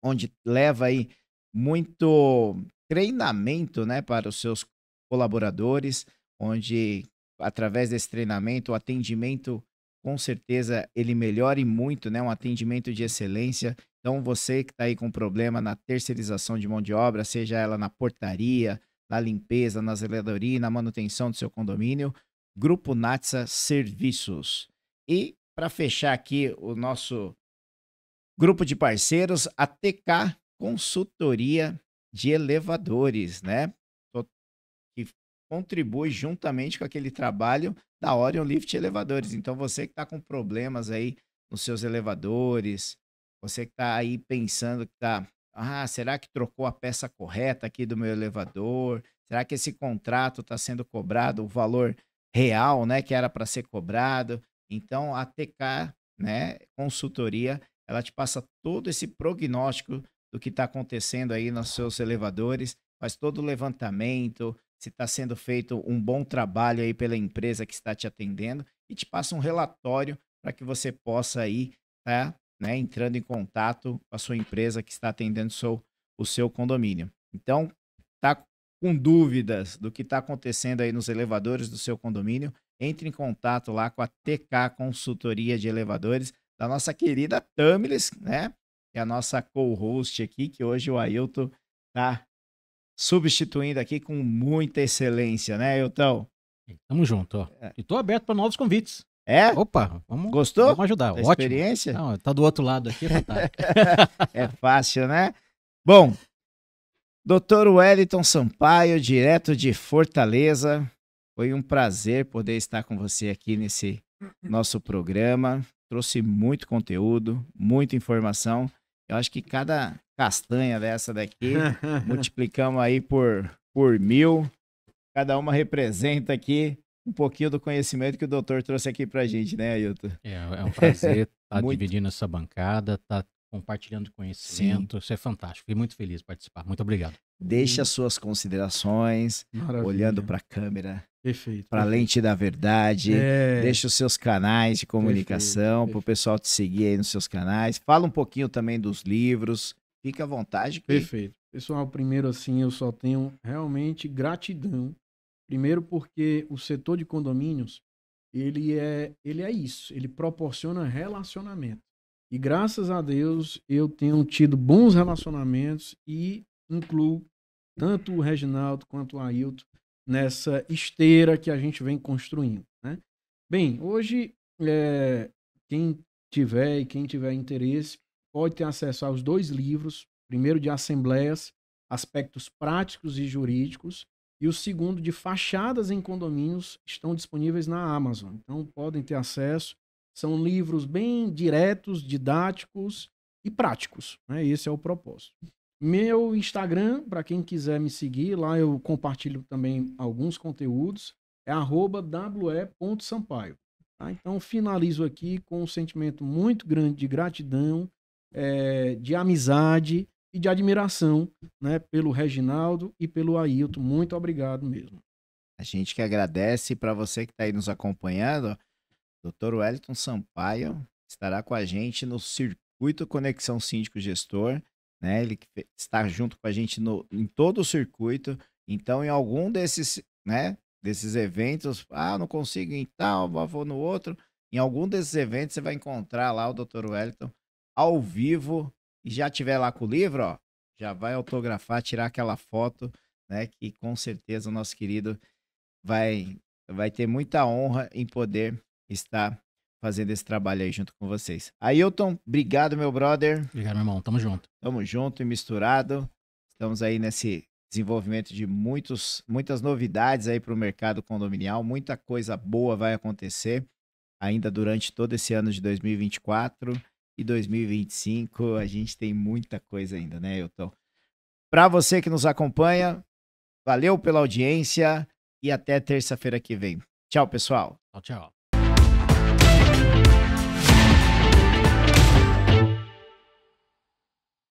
onde leva aí muito treinamento, né, para os seus colaboradores, onde através desse treinamento, o atendimento, com certeza, ele melhora muito, né? Um atendimento de excelência. Então, você que está aí com problema na terceirização de mão de obra, seja ela na portaria, na limpeza, na zeladoria, na manutenção do seu condomínio, Grupo Natsar Serviços. E, para fechar aqui o nosso grupo de parceiros, a TK Consultoria de Elevadores, né? Que contribui juntamente com aquele trabalho da Orion Lift Elevadores. Então, você que está com problemas aí nos seus elevadores, você que está aí pensando que está, será que trocou a peça correta aqui do meu elevador? Será que esse contrato está sendo cobrado o valor real, né, que era para ser cobrado? Então, a TK, né, Consultoria, ela te passa todo esse prognóstico do que está acontecendo aí nos seus elevadores, faz todo o levantamento, se está sendo feito um bom trabalho aí pela empresa que está te atendendo e te passa um relatório para que você possa aí estar, né, entrando em contato com a sua empresa que está atendendo o seu condomínio. Então, tá com dúvidas do que está acontecendo aí nos elevadores do seu condomínio, entre em contato lá com a TK Consultoria de Elevadores, da nossa querida Tamiles, né? Que é a nossa co-host aqui, que hoje o Ailton tá substituindo aqui com muita excelência, né, Ailton? Tamo junto, ó. E tô aberto para novos convites. Opa, Gostou? Vamos ajudar. Da Ótimo. Experiência? Não, tá do outro lado aqui, é fantástico. É fácil, né? Bom, Dr. Wellington Sampaio, direto de Fortaleza, foi um prazer poder estar com você aqui nesse nosso programa. Trouxe muito conteúdo, muita informação. Eu acho que cada castanha dessa daqui, multiplicamos aí por 1000. Cada uma representa aqui um pouquinho do conhecimento que o doutor trouxe aqui pra gente, né, Ailton? É um prazer estar dividindo essa bancada, estar compartilhando conhecimento. Sim. Isso é fantástico. Fiquei muito feliz de participar. Muito obrigado. Deixe as suas considerações, olhando para a câmera, para a lente da verdade. Deixe os seus canais de comunicação para o pessoal te seguir aí nos seus canais. Fala um pouquinho também dos livros. Fique à vontade. Perfeito. Pessoal, primeiro assim, eu só tenho realmente gratidão. Primeiro porque o setor de condomínios, ele é isso. Ele proporciona relacionamento. E graças a Deus eu tenho tido bons relacionamentos e incluo tanto o Reginaldo quanto o Ailton nessa esteira que a gente vem construindo, né? Bem, hoje, quem tiver interesse, pode ter acesso aos 2 livros. Primeiro de assembleias, aspectos práticos e jurídicos, e o segundo de fachadas em condomínios, estão disponíveis na Amazon. Então, podem ter acesso. São livros bem diretos, didáticos e práticos, né? Esse é o propósito. Meu Instagram, para quem quiser me seguir, lá eu compartilho também alguns conteúdos, é @we.sampaio. Tá? Então, finalizo aqui com um sentimento muito grande de gratidão, de amizade e de admiração, né, pelo Reginaldo e pelo Ailton. Muito obrigado mesmo. A gente que agradece. Para você que está aí nos acompanhando, Dr. Wellington Sampaio estará com a gente no Circuito Conexão Síndico Gestor, né? Ele está junto com a gente em todo o circuito. Então, em algum desses, né, desses eventos, não consigo em tal, vou no outro. Em algum desses eventos você vai encontrar lá o Dr. Wellington ao vivo, e já tiver lá com o livro, ó, já vai autografar, tirar aquela foto, né, que com certeza o nosso querido vai ter muita honra em poder estar fazendo esse trabalho aí junto com vocês. Ailton, obrigado, meu brother. Obrigado, meu irmão. Tamo junto. Tamo junto e misturado. Estamos aí nesse desenvolvimento de muitas novidades aí para o mercado condominial. Muita coisa boa vai acontecer ainda durante todo esse ano de 2024 e 2025. A gente tem muita coisa ainda, né, Ailton? Para você que nos acompanha, valeu pela audiência e até terça-feira que vem. Tchau, pessoal. Tchau, tchau.